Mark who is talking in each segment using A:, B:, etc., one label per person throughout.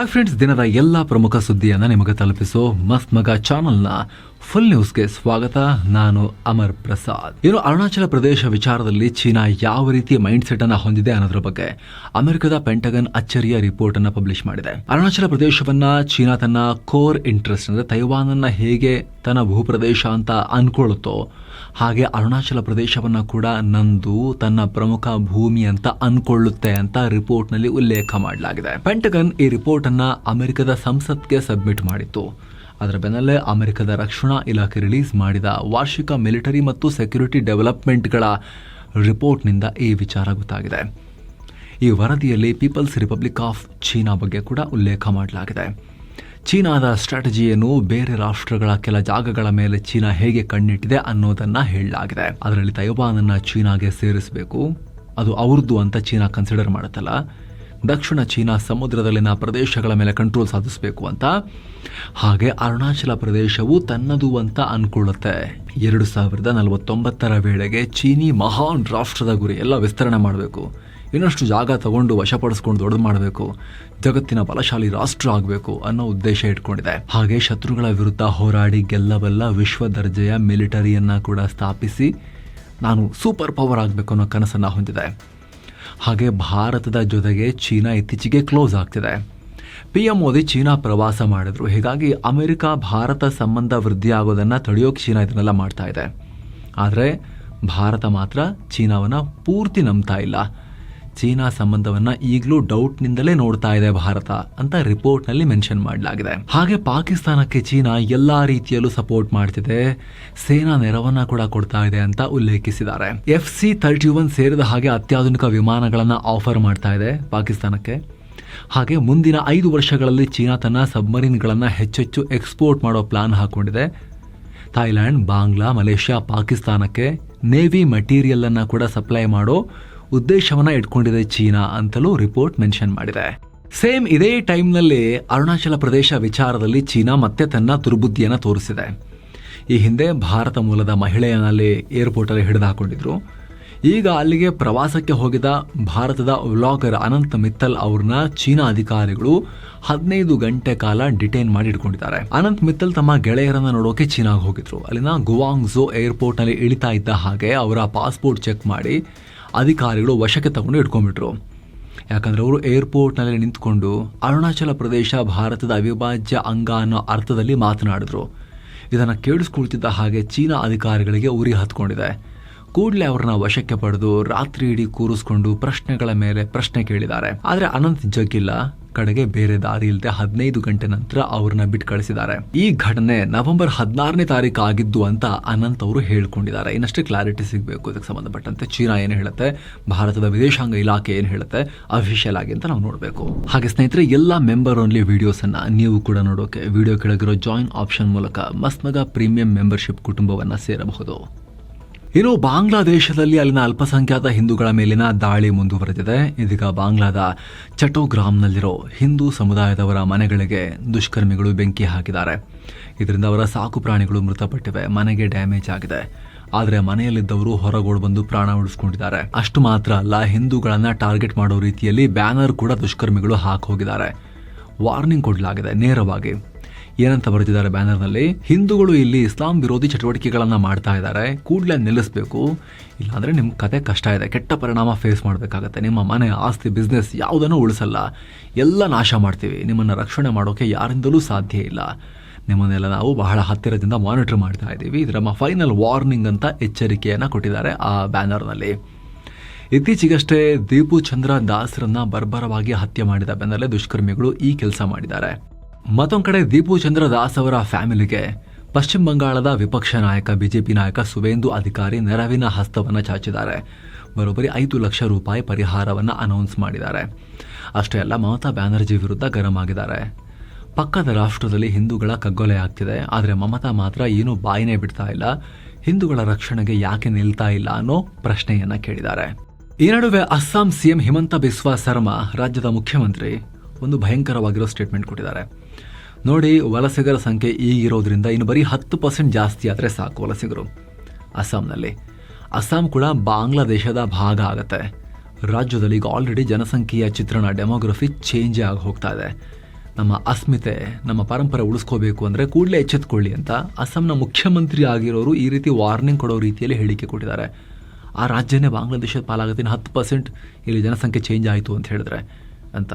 A: Hi friends, ದಿನದ ಎಲ್ಲ ಪ್ರಮುಖ ಸುದ್ದಿಯನ್ನು ನಿಮಗೆ ತಲುಪಿಸೋ ಮಸ್ತ್ ಮಗ ಚಾನಲ್ನ ಫುಲ್ ನ್ಯೂಸ್ಗೆ ಸ್ವಾಗತ. ನಾನು ಅಮರ್ ಪ್ರಸಾದ್. ಅರುಣಾಚಲ ಪ್ರದೇಶ ವಿಚಾರದಲ್ಲಿ ಚೀನಾ ಯಾವ ರೀತಿ ಮೈಂಡ್ ಸೆಟ್ ಅನ್ನ ಹೊಂದಿದೆ ಅನ್ನೋದ್ರ ಬಗ್ಗೆ ಅಮೆರಿಕದ ಪೆಂಟಗನ್ ಅಚ್ಚರಿಯ ರಿಪೋರ್ಟ್ ಅನ್ನ ಪಬ್ಲಿಷ್ ಮಾಡಿದೆ. ಅರುಣಾಚಲ ಪ್ರದೇಶವನ್ನ ಚೀನಾ ತನ್ನ ಕೋರ್ ಇಂಟ್ರೆಸ್ಟ್ ಅಂದ್ರೆ ತೈವಾನ್ ಅನ್ನ ಹೇಗೆ ತನ್ನ ಭೂಪ್ರದೇಶ ಅಂತ ಅನ್ಕೊಳ್ಳುತ್ತೋ ಹಾಗೆ ಅರುಣಾಚಲ ಪ್ರದೇಶವನ್ನ ಕೂಡ ನಂದು ತನ್ನ ಪ್ರಮುಖ ಭೂಮಿ ಅಂತ ಅನ್ಕೊಳ್ಳುತ್ತೆ ಅಂತ ರಿಪೋರ್ಟ್ ನಲ್ಲಿ ಉಲ್ಲೇಖ ಮಾಡಲಾಗಿದೆ. ಪೆಂಟಗನ್ ಈ ರಿಪೋರ್ಟ್ ಅನ್ನ ಅಮೆರಿಕದ ಸಂಸತ್ಗೆ ಸಬ್ಮಿಟ್ ಮಾಡಿತ್ತು. ಅದರ ಬೆನ್ನಲ್ಲೇ ಅಮೆರಿಕದ ರಕ್ಷಣಾ ಇಲಾಖೆ ರಿಲೀಸ್ ಮಾಡಿದ ವಾರ್ಷಿಕ ಮಿಲಿಟರಿ ಮತ್ತು ಸೆಕ್ಯೂರಿಟಿ ಡೆವಲಪ್ಮೆಂಟ್ಗಳ ರಿಪೋರ್ಟ್ನಿಂದ ಈ ವಿಚಾರ ಗೊತ್ತಾಗಿದೆ. ಈ ವರದಿಯಲ್ಲಿ ಪೀಪಲ್ಸ್ ರಿಪಬ್ಲಿಕ್ ಆಫ್ ಚೀನಾ ಬಗ್ಗೆ ಕೂಡ ಉಲ್ಲೇಖ ಮಾಡಲಾಗಿದೆ. ಚೀನಾದ ಸ್ಟ್ರಾಟಜಿಯನ್ನು ಬೇರೆ ರಾಷ್ಟ್ರಗಳ ಕೆಲ ಜಾಗಗಳ ಮೇಲೆ ಚೀನಾ ಹೇಗೆ ಕಣ್ಣಿಟ್ಟಿದೆ ಅನ್ನೋದನ್ನ ಹೇಳಲಾಗಿದೆ. ಅದರಲ್ಲಿ ತೈವಾನ್ ಅನ್ನ ಚೀನಾಗೆ ಸೇರಿಸಬೇಕು, ಅದು ಅವ್ರದ್ದು ಅಂತ ಚೀನಾ ಕನ್ಸಿಡರ್ ಮಾಡುತ್ತಲ್ಲ. ದಕ್ಷಿಣ ಚೀನಾ ಸಮುದ್ರದಲ್ಲಿನ ಪ್ರದೇಶಗಳ ಮೇಲೆ ಕಂಟ್ರೋಲ್ ಸಾಧಿಸಬೇಕು ಅಂತ, ಹಾಗೆ ಅರುಣಾಚಲ ಪ್ರದೇಶವು ತನ್ನದು ಅಂತ ಅನ್ಕೊಳ್ಳುತ್ತೆ. 2049 ವೇಳೆಗೆ ಚೀನಿ ಮಹಾನ್ ರಾಷ್ಟ್ರದ ಗುರಿ ಎಲ್ಲ ವಿಸ್ತರಣೆ ಮಾಡಬೇಕು, ಇನ್ನಷ್ಟು ಜಾಗ ತಗೊಂಡು ವಶಪಡಿಸ್ಕೊಂಡು ದೊಡ್ಡದು ಮಾಡಬೇಕು, ಜಗತ್ತಿನ ಬಲಶಾಲಿ ರಾಷ್ಟ್ರ ಆಗಬೇಕು ಅನ್ನೋ ಉದ್ದೇಶ ಇಟ್ಕೊಂಡಿದೆ. ಹಾಗೆ ಶತ್ರುಗಳ ವಿರುದ್ಧ ಹೋರಾಡಿ ಗೆಲ್ಲಬಲ್ಲ ವಿಶ್ವ ದರ್ಜೆಯ ಮಿಲಿಟರಿಯನ್ನ ಕೂಡ ಸ್ಥಾಪಿಸಿ ನಾನು ಸೂಪರ್ ಪವರ್ ಆಗಬೇಕು ಅನ್ನೋ ಕನಸನ್ನ ಹೊಂದಿದೆ. ಹಾಗೆ ಭಾರತದ ಜೊತೆಗೆ ಚೀನಾ ಇತ್ತೀಚೆಗೆ ಕ್ಲೋಸ್ ಆಗ್ತಿದೆ. PM ಮೋದಿ ಚೀನಾ ಪ್ರವಾಸ ಮಾಡಿದ್ರು. ಹೀಗಾಗಿ ಅಮೆರಿಕ ಭಾರತ ಸಂಬಂಧ ವೃದ್ಧಿ ಆಗೋದನ್ನ ತಡೆಯೋಕೆ ಚೀನಾ ಇದನ್ನೆಲ್ಲ ಮಾಡ್ತಾ ಇದೆ. ಆದರೆ ಭಾರತ ಮಾತ್ರ ಚೀನಾವನ್ನ ಪೂರ್ತಿ ನಂಬ್ತಾ ಇಲ್ಲ. ಚೀನಾ ಸಂಬಂಧವನ್ನ ಈಗಲೂ ಡೌಟ್ನಿಂದಲೇ ನೋಡ್ತಾ ಇದೆ ಭಾರತ ಅಂತ ರಿಪೋರ್ಟ್ ನಲ್ಲಿ ಮೆನ್ಷನ್ ಮಾಡಲಾಗಿದೆ. ಹಾಗೆ ಪಾಕಿಸ್ತಾನಕ್ಕೆ ಚೀನಾ ಎಲ್ಲಾ ರೀತಿಯಲ್ಲೂ ಸಪೋರ್ಟ್ ಮಾಡ್ತಿದೆ, ಸೇನಾ ನೆರವನ್ನ ಕೂಡ ಕೊಡ್ತಾ ಇದೆ ಅಂತ ಉಲ್ಲೇಖಿಸಿದ್ದಾರೆ. FC-31 ಸೇರಿದ ಹಾಗೆ ಅತ್ಯಾಧುನಿಕ ವಿಮಾನಗಳನ್ನ ಆಫರ್ ಮಾಡ್ತಾ ಇದೆ ಪಾಕಿಸ್ತಾನಕ್ಕೆ. ಹಾಗೆ ಮುಂದಿನ 5 ವರ್ಷಗಳಲ್ಲಿ ಚೀನಾ ತನ್ನ ಸಬ್ಮರೀನ್ಗಳನ್ನ ಹೆಚ್ಚೆಚ್ಚು ಎಕ್ಸ್ಪೋರ್ಟ್ ಮಾಡೋ ಪ್ಲಾನ್ ಹಾಕೊಂಡಿದೆ. ಥೈಲ್ಯಾಂಡ್, ಬಾಂಗ್ಲಾ, ಮಲೇಷ್ಯಾ, ಪಾಕಿಸ್ತಾನಕ್ಕೆ ನೇವಿ ಮೆಟೀರಿಯಲ್ ಅನ್ನ ಕೂಡ ಸಪ್ಲೈ ಮಾಡೋ ಉದ್ದೇಶವನ್ನ ಇಟ್ಕೊಂಡಿದೆ ಚೀನಾ ಅಂತಲೂ ರಿಪೋರ್ಟ್ ಮೆನ್ಷನ್ ಮಾಡಿದೆ. ಸೇಮ್ ಇದೇ ಟೈಮ್ನಲ್ಲಿ ಅರುಣಾಚಲ ಪ್ರದೇಶ ವಿಚಾರದಲ್ಲಿ ಚೀನಾ ಮತ್ತೆ ತನ್ನ ದುರ್ಬುದ್ಧಿಯನ್ನು ತೋರಿಸಿದೆ. ಈ ಹಿಂದೆ ಭಾರತ ಮೂಲದ ಮಹಿಳೆಯನ್ನಲ್ಲಿ ಏರ್ಪೋರ್ಟ್ ಅಲ್ಲಿ ಹಿಡಿದು ಹಾಕೊಂಡಿದ್ರು. ಈಗ ಅಲ್ಲಿಗೆ ಪ್ರವಾಸಕ್ಕೆ ಹೋಗಿದ ಭಾರತದ ವ್ಲಾಗರ್ ಅನಂತ್ ಮಿತ್ತಲ್ ಅವ್ರನ್ನ ಚೀನಾ ಅಧಿಕಾರಿಗಳು 15 ಗಂಟೆ ಕಾಲ ಡಿಟೈನ್ ಮಾಡಿ ಇಟ್ಕೊಂಡಿದ್ದಾರೆ. ಅನಂತ್ ಮಿತ್ತಲ್ ತಮ್ಮ ಗೆಳೆಯರನ್ನ ನೋಡೋಕೆ ಚೀನಾಗೆ ಹೋಗಿದ್ರು. ಅಲ್ಲಿನ ಗುವಾಂಗ್ಝೋ ಏರ್ಪೋರ್ಟ್ ನಲ್ಲಿ ಇಳಿತಾ ಇದ್ದ ಹಾಗೆ ಅವರ ಪಾಸ್ಪೋರ್ಟ್ ಚೆಕ್ ಮಾಡಿ ಅಧಿಕಾರಿಗಳು ವಶಕ್ಕೆ ತಗೊಂಡು ಇಟ್ಕೊಂಡ್ಬಿಟ್ರು. ಯಾಕಂದ್ರೆ ಅವರು ಏರ್ಪೋರ್ಟ್ನಲ್ಲಿ ನಿಂತ್ಕೊಂಡು ಅರುಣಾಚಲ ಪ್ರದೇಶ ಭಾರತದ ಅವಿಭಾಜ್ಯ ಅಂಗ ಅನ್ನೋ ಅರ್ಥದಲ್ಲಿ ಮಾತನಾಡಿದ್ರು. ಇದನ್ನು ಕೇಳಿಸ್ಕೊಳ್ತಿದ್ದ ಹಾಗೆ ಚೀನಾ ಅಧಿಕಾರಿಗಳಿಗೆ ಉರಿ ಹತ್ಕೊಂಡಿದೆ. ಕೂಡಲೇ ಅವ್ರನ್ನ ವಶಕ್ಕೆ ಪಡೆದು ರಾತ್ರಿ ಇಡೀ ಕೂರಿಸ್ಕೊಂಡು ಪ್ರಶ್ನೆಗಳ ಮೇಲೆ ಪ್ರಶ್ನೆ ಕೇಳಿದ್ದಾರೆ. ಆದರೆ ಅನಂತ್ ಜಗ್ಗಿಲ್ಲ. ಕಡೆಗೆ ಬೇರೆ ದಾರಿ ಇಲ್ಲದೆ 15 ಗಂಟೆ ನಂತರ ಅವ್ರನ್ನ ಬಿಟ್ಟು ಕಳಿಸಿದ್ದಾರೆ. ಈ ಘಟನೆ ನವೆಂಬರ್ 16ನೇ ತಾರೀಕು ಆಗಿದ್ದು ಅಂತ ಅನಂತ್ ಅವರು ಹೇಳ್ಕೊಂಡಿದ್ದಾರೆ. ಇನ್ನಷ್ಟೇ ಕ್ಲಾರಿಟಿ ಸಿಗಬೇಕು ಇದಕ್ಕೆ ಸಂಬಂಧಪಟ್ಟಂತೆ. ಚೀನಾ ಏನು ಹೇಳುತ್ತೆ, ಭಾರತದ ವಿದೇಶಾಂಗ ಇಲಾಖೆ ಏನು ಹೇಳುತ್ತೆ ಅಫಿಷಿಯಲ್ ಆಗಿ ಅಂತ ನಾವು ನೋಡಬೇಕು. ಹಾಗೆ ಸ್ನೇಹಿತರೆ, ಎಲ್ಲ ಮೆಂಬರ್ ಓನ್ಲಿ ವಿಡಿಯೋಸ್ ಅನ್ನ ನೀವು ಕೂಡ ನೋಡೋಕೆ ವಿಡಿಯೋ ಕೆಳಗಿರೋ ಜಾಯಿನ್ ಆಪ್ಷನ್ ಮೂಲಕ ಮಸ್ತ್ಮಗ ಪ್ರೀಮಿಯಂ ಮೆಂಬರ್ಶಿಪ್ ಕುಟುಂಬವನ್ನ ಸೇರಬಹುದು. ಇನ್ನು ಬಾಂಗ್ಲಾದೇಶದಲ್ಲಿ ಅಲ್ಲಿನ ಅಲ್ಪಸಂಖ್ಯಾತ ಹಿಂದೂಗಳ ಮೇಲಿನ ದಾಳಿ ಮುಂದುವರೆದಿದೆ. ಇದೀಗ ಬಾಂಗ್ಲಾದ ಚಟೋಗ್ರಾಮ್ನಲ್ಲಿರೋ ಹಿಂದೂ ಸಮುದಾಯದವರ ಮನೆಗಳಿಗೆ ದುಷ್ಕರ್ಮಿಗಳು ಬೆಂಕಿ ಹಾಕಿದ್ದಾರೆ. ಇದರಿಂದ ಅವರ ಸಾಕು ಪ್ರಾಣಿಗಳು ಮೃತಪಟ್ಟಿವೆ, ಮನೆಗೆ ಡ್ಯಾಮೇಜ್ ಆಗಿದೆ. ಆದರೆ ಮನೆಯಲ್ಲಿದ್ದವರು ಹೊರಗೋಡು ಬಂದು ಪ್ರಾಣ ಉಳಿಸ್ಕೊಂಡಿದ್ದಾರೆ. ಅಷ್ಟು ಮಾತ್ರ ಅಲ್ಲ, ಹಿಂದೂಗಳನ್ನ ಟಾರ್ಗೆಟ್ ಮಾಡೋ ರೀತಿಯಲ್ಲಿ ಬ್ಯಾನರ್ ಕೂಡ ದುಷ್ಕರ್ಮಿಗಳು ಹಾಕಿ ಹೋಗಿದ್ದಾರೆ. ವಾರ್ನಿಂಗ್ ಕೊಡಲಾಗಿದೆ ನೇರವಾಗಿ. ಏನಂತ ಬರೆದಿದ್ದಾರೆ ಬ್ಯಾನರ್ನಲ್ಲಿ, ಹಿಂದೂಗಳು ಇಲ್ಲಿ ಇಸ್ಲಾಂ ವಿರೋಧಿ ಚಟುವಟಿಕೆಗಳನ್ನ ಮಾಡ್ತಾ ಇದ್ದಾರೆ, ಕೂಡಲೇ ನಿಲ್ಲಿಸಬೇಕು, ಇಲ್ಲಾಂದ್ರೆ ನಿಮ್ಮ ಕತೆ ಕಷ್ಟ ಇದೆ, ಕೆಟ್ಟ ಪರಿಣಾಮ ಫೇಸ್ ಮಾಡಬೇಕಾಗತ್ತೆ, ನಿಮ್ಮ ಮನೆ, ಆಸ್ತಿ, ಬಿಸ್ನೆಸ್ ಯಾವುದನ್ನು ಉಳಿಸಲ್ಲ, ಎಲ್ಲ ನಾಶ ಮಾಡ್ತೀವಿ, ನಿಮ್ಮನ್ನು ರಕ್ಷಣೆ ಮಾಡೋಕೆ ಯಾರಿಂದಲೂ ಸಾಧ್ಯ ಇಲ್ಲ, ನಿಮ್ಮನ್ನೆಲ್ಲ ನಾವು ಬಹಳ ಹತ್ತಿರದಿಂದ ಮಾನಿಟರ್ ಮಾಡ್ತಾ ಇದ್ದೀವಿ, ಇದರ ಫೈನಲ್ ವಾರ್ನಿಂಗ್ ಅಂತ ಎಚ್ಚರಿಕೆಯನ್ನು ಕೊಟ್ಟಿದ್ದಾರೆ ಆ ಬ್ಯಾನರ್ನಲ್ಲಿ. ಇತ್ತೀಚೆಗಷ್ಟೇ ದೀಪು ಚಂದ್ರ ದಾಸ್ರನ್ನ ಬರ್ಬರವಾಗಿ ಹತ್ಯೆ ಮಾಡಿದ ಬೆನ್ನಲ್ಲೇ ದುಷ್ಕರ್ಮಿಗಳು ಈ ಕೆಲಸ ಮಾಡಿದ್ದಾರೆ. ಮತ್ತೊಂದು ಕಡೆ ದೀಪು ಚಂದ್ರ ದಾಸ್ ಅವರ ಫ್ಯಾಮಿಲಿಗೆ ಪಶ್ಚಿಮ ಬಂಗಾಳದ ವಿಪಕ್ಷ ನಾಯಕ ಬಿಜೆಪಿ ನಾಯಕ ಸುವೇಂದು ಅಧಿಕಾರಿ ನೆರವಿನ ಹಸ್ತವನ್ನು ಚಾಚಿದ್ದಾರೆ. ಬರೋಬ್ಬರಿ 5 ಲಕ್ಷ ರೂಪಾಯಿ ಪರಿಹಾರವನ್ನು ಅನೌನ್ಸ್ ಮಾಡಿದ್ದಾರೆ. ಅಷ್ಟೇ ಅಲ್ಲ, ಮಮತಾ ಬ್ಯಾನರ್ಜಿ ವಿರುದ್ಧ ಗರಂ ಆಗಿದ್ದಾರೆ. ಪಕ್ಕದ ರಾಷ್ಟ್ರದಲ್ಲಿ ಹಿಂದೂಗಳ ಕಗ್ಗೊಲೆ ಆಗ್ತಿದೆ, ಆದರೆ ಮಮತಾ ಮಾತ್ರ ಏನೂ ಬಾಯಿನೇ ಬಿಡ್ತಾ ಇಲ್ಲ, ಹಿಂದೂಗಳ ರಕ್ಷಣೆಗೆ ಯಾಕೆ ನಿಲ್ತಾ ಇಲ್ಲ ಅನ್ನೋ ಪ್ರಶ್ನೆಯನ್ನ ಕೇಳಿದ್ದಾರೆ. ಈ ನಡುವೆ ಅಸ್ಸಾಂ ಸಿಎಂ ಹಿಮಂತ ಬಿಸ್ವಾ ಸರ್ಮಾ, ರಾಜ್ಯದ ಮುಖ್ಯಮಂತ್ರಿ, ಒಂದು ಭಯಂಕರವಾಗಿರೋ ಸ್ಟೇಟ್ಮೆಂಟ್ ಕೊಟ್ಟಿದ್ದಾರೆ. ನೋಡಿ, ವಲಸಿಗರ ಸಂಖ್ಯೆ ಈಗಿರೋದ್ರಿಂದ ಇನ್ನು ಬರೀ 10% ಜಾಸ್ತಿ ಆದರೆ ಸಾಕು ವಲಸಿಗರು ಅಸ್ಸಾಂನಲ್ಲಿ. ಅಸ್ಸಾಂ ಕೂಡ ಬಾಂಗ್ಲಾದೇಶದ ಭಾಗ ಆಗುತ್ತೆ. ರಾಜ್ಯದಲ್ಲಿ ಈಗ ಆಲ್ರೆಡಿ ಜನಸಂಖ್ಯೆಯ ಚಿತ್ರಣ ಡೆಮೋಗ್ರಫಿ ಚೇಂಜೇ ಆಗಿ ಹೋಗ್ತಾ ಇದೆ. ನಮ್ಮ ಅಸ್ಮಿತೆ, ನಮ್ಮ ಪರಂಪರೆ ಉಳಿಸ್ಕೋಬೇಕು ಅಂದರೆ ಕೂಡಲೇ ಎಚ್ಚೆತ್ಕೊಳ್ಳಿ ಅಂತ ಅಸ್ಸಾಂನ ಮುಖ್ಯಮಂತ್ರಿ ಆಗಿರೋರು ಈ ರೀತಿ ವಾರ್ನಿಂಗ್ ಕೊಡೋ ರೀತಿಯಲ್ಲಿ ಹೇಳಿಕೆ ಕೊಟ್ಟಿದ್ದಾರೆ. ಆ ರಾಜ್ಯನೇ ಬಾಂಗ್ಲಾದೇಶದ ಪಾಲಾಗುತ್ತೆ, 10% ಇಲ್ಲಿ ಜನಸಂಖ್ಯೆ ಚೇಂಜ್ ಆಯಿತು ಅಂತ ಹೇಳಿದ್ರೆ ಅಂತ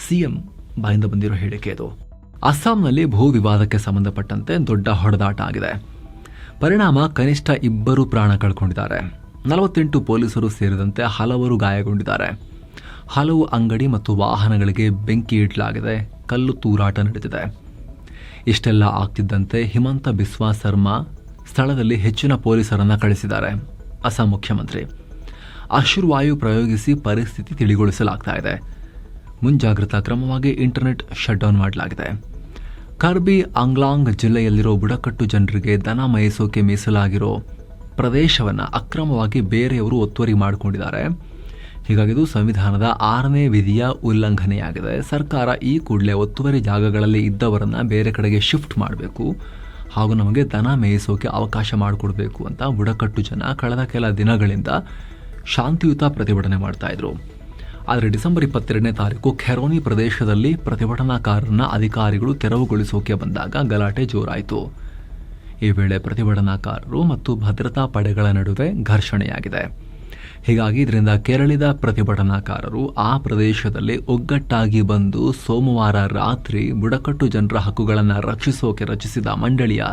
A: CM ಬಾಯಿಂದ ಬಂದಿರೋ ಹೇಳಿಕೆ ಇದು. ಅಸ್ಸಾಂನಲ್ಲಿ ಭೂ ವಿವಾದಕ್ಕೆ ಸಂಬಂಧಪಟ್ಟಂತೆ ದೊಡ್ಡ ಹೊಡೆದಾಟ ಆಗಿದೆ. ಪರಿಣಾಮ ಕನಿಷ್ಠ 2 ಪ್ರಾಣ ಕಳ್ಕೊಂಡಿದ್ದಾರೆ. 48 ಪೊಲೀಸರು ಸೇರಿದಂತೆ ಹಲವರು ಗಾಯಗೊಂಡಿದ್ದಾರೆ. ಹಲವು ಅಂಗಡಿ ಮತ್ತು ವಾಹನಗಳಿಗೆ ಬೆಂಕಿ ಇಡಲಾಗಿದೆ, ಕಲ್ಲು ತೂರಾಟ ನಡೆದಿದೆ. ಇಷ್ಟೆಲ್ಲ ಆಗ್ತಿದ್ದಂತೆ ಹಿಮಂತ ಬಿಸ್ವಾ ಸರ್ಮಾ ಸ್ಥಳದಲ್ಲಿ ಹೆಚ್ಚಿನ ಪೊಲೀಸರನ್ನು ಕಳಿಸಿದ್ದಾರೆ. ಅಸ್ಸಾಂ ಮುಖ್ಯಮಂತ್ರಿ ಅಶ್ರುವಾಯು ಪ್ರಯೋಗಿಸಿ ಪರಿಸ್ಥಿತಿ ತಿಳಿಗೊಳಿಸಲಾಗ್ತಾ ಇದೆ. ಮುಂಜಾಗ್ರತಾ ಕ್ರಮವಾಗಿ ಇಂಟರ್ನೆಟ್ ಶಟ್ ಡೌನ್ ಮಾಡಲಾಗಿದೆ. ಕಾರ್ಬಿ ಆಂಗ್ಲಾಂಗ್ ಜಿಲ್ಲೆಯಲ್ಲಿರೋ ಬುಡಕಟ್ಟು ಜನರಿಗೆ ದನ ಮೇಯಿಸೋಕೆ ಮೀಸಲಾಗಿರೋ ಪ್ರದೇಶವನ್ನು ಅಕ್ರಮವಾಗಿ ಬೇರೆಯವರು ಒತ್ತುವರಿ ಮಾಡಿಕೊಂಡಿದ್ದಾರೆ. ಹೀಗಾಗಿ ಇದು ಸಂವಿಧಾನದ 6ನೇ ವಿಧಿಯ ಉಲ್ಲಂಘನೆಯಾಗಿದೆ. ಸರ್ಕಾರ ಈ ಕೂಡಲೇ ಒತ್ತುವರಿ ಜಾಗಗಳಲ್ಲಿ ಇದ್ದವರನ್ನು ಬೇರೆ ಕಡೆಗೆ ಶಿಫ್ಟ್ ಮಾಡಬೇಕು ಹಾಗೂ ನಮಗೆ ದನ ಮೇಯಿಸೋಕೆ ಅವಕಾಶ ಮಾಡಿಕೊಡ್ಬೇಕು ಅಂತ ಬುಡಕಟ್ಟು ಜನ ಕಳೆದ ಕೆಲ ದಿನಗಳಿಂದ ಶಾಂತಿಯುತ ಪ್ರತಿಭಟನೆ ಮಾಡ್ತಾ ಇದ್ರು. ಆದರೆ ಡಿಸೆಂಬರ್ 22ನೇ ತಾರೀಕು ಖೆರೋನಿ ಪ್ರದೇಶದಲ್ಲಿ ಪ್ರತಿಭಟನಾಕಾರರನ್ನ ಅಧಿಕಾರಿಗಳು ತೆರವುಗೊಳಿಸೋಕೆ ಬಂದಾಗ ಗಲಾಟೆ ಜೋರಾಯಿತು. ಈ ವೇಳೆ ಪ್ರತಿಭಟನಾಕಾರರು ಮತ್ತು ಭದ್ರತಾ ಪಡೆಗಳ ನಡುವೆ ಘರ್ಷಣೆಯಾಗಿದೆ. ಹೀಗಾಗಿ ಇದರಿಂದ ಕೆರಳಿದ ಪ್ರತಿಭಟನಾಕಾರರು ಆ ಪ್ರದೇಶದಲ್ಲಿ ಒಗ್ಗಟ್ಟಾಗಿ ಬಂದು ಸೋಮವಾರ ರಾತ್ರಿ ಬುಡಕಟ್ಟು ಜನರ ಹಕ್ಕುಗಳನ್ನು ರಕ್ಷಿಸೋಕೆ ರಚಿಸಿದ ಮಂಡಳಿಯ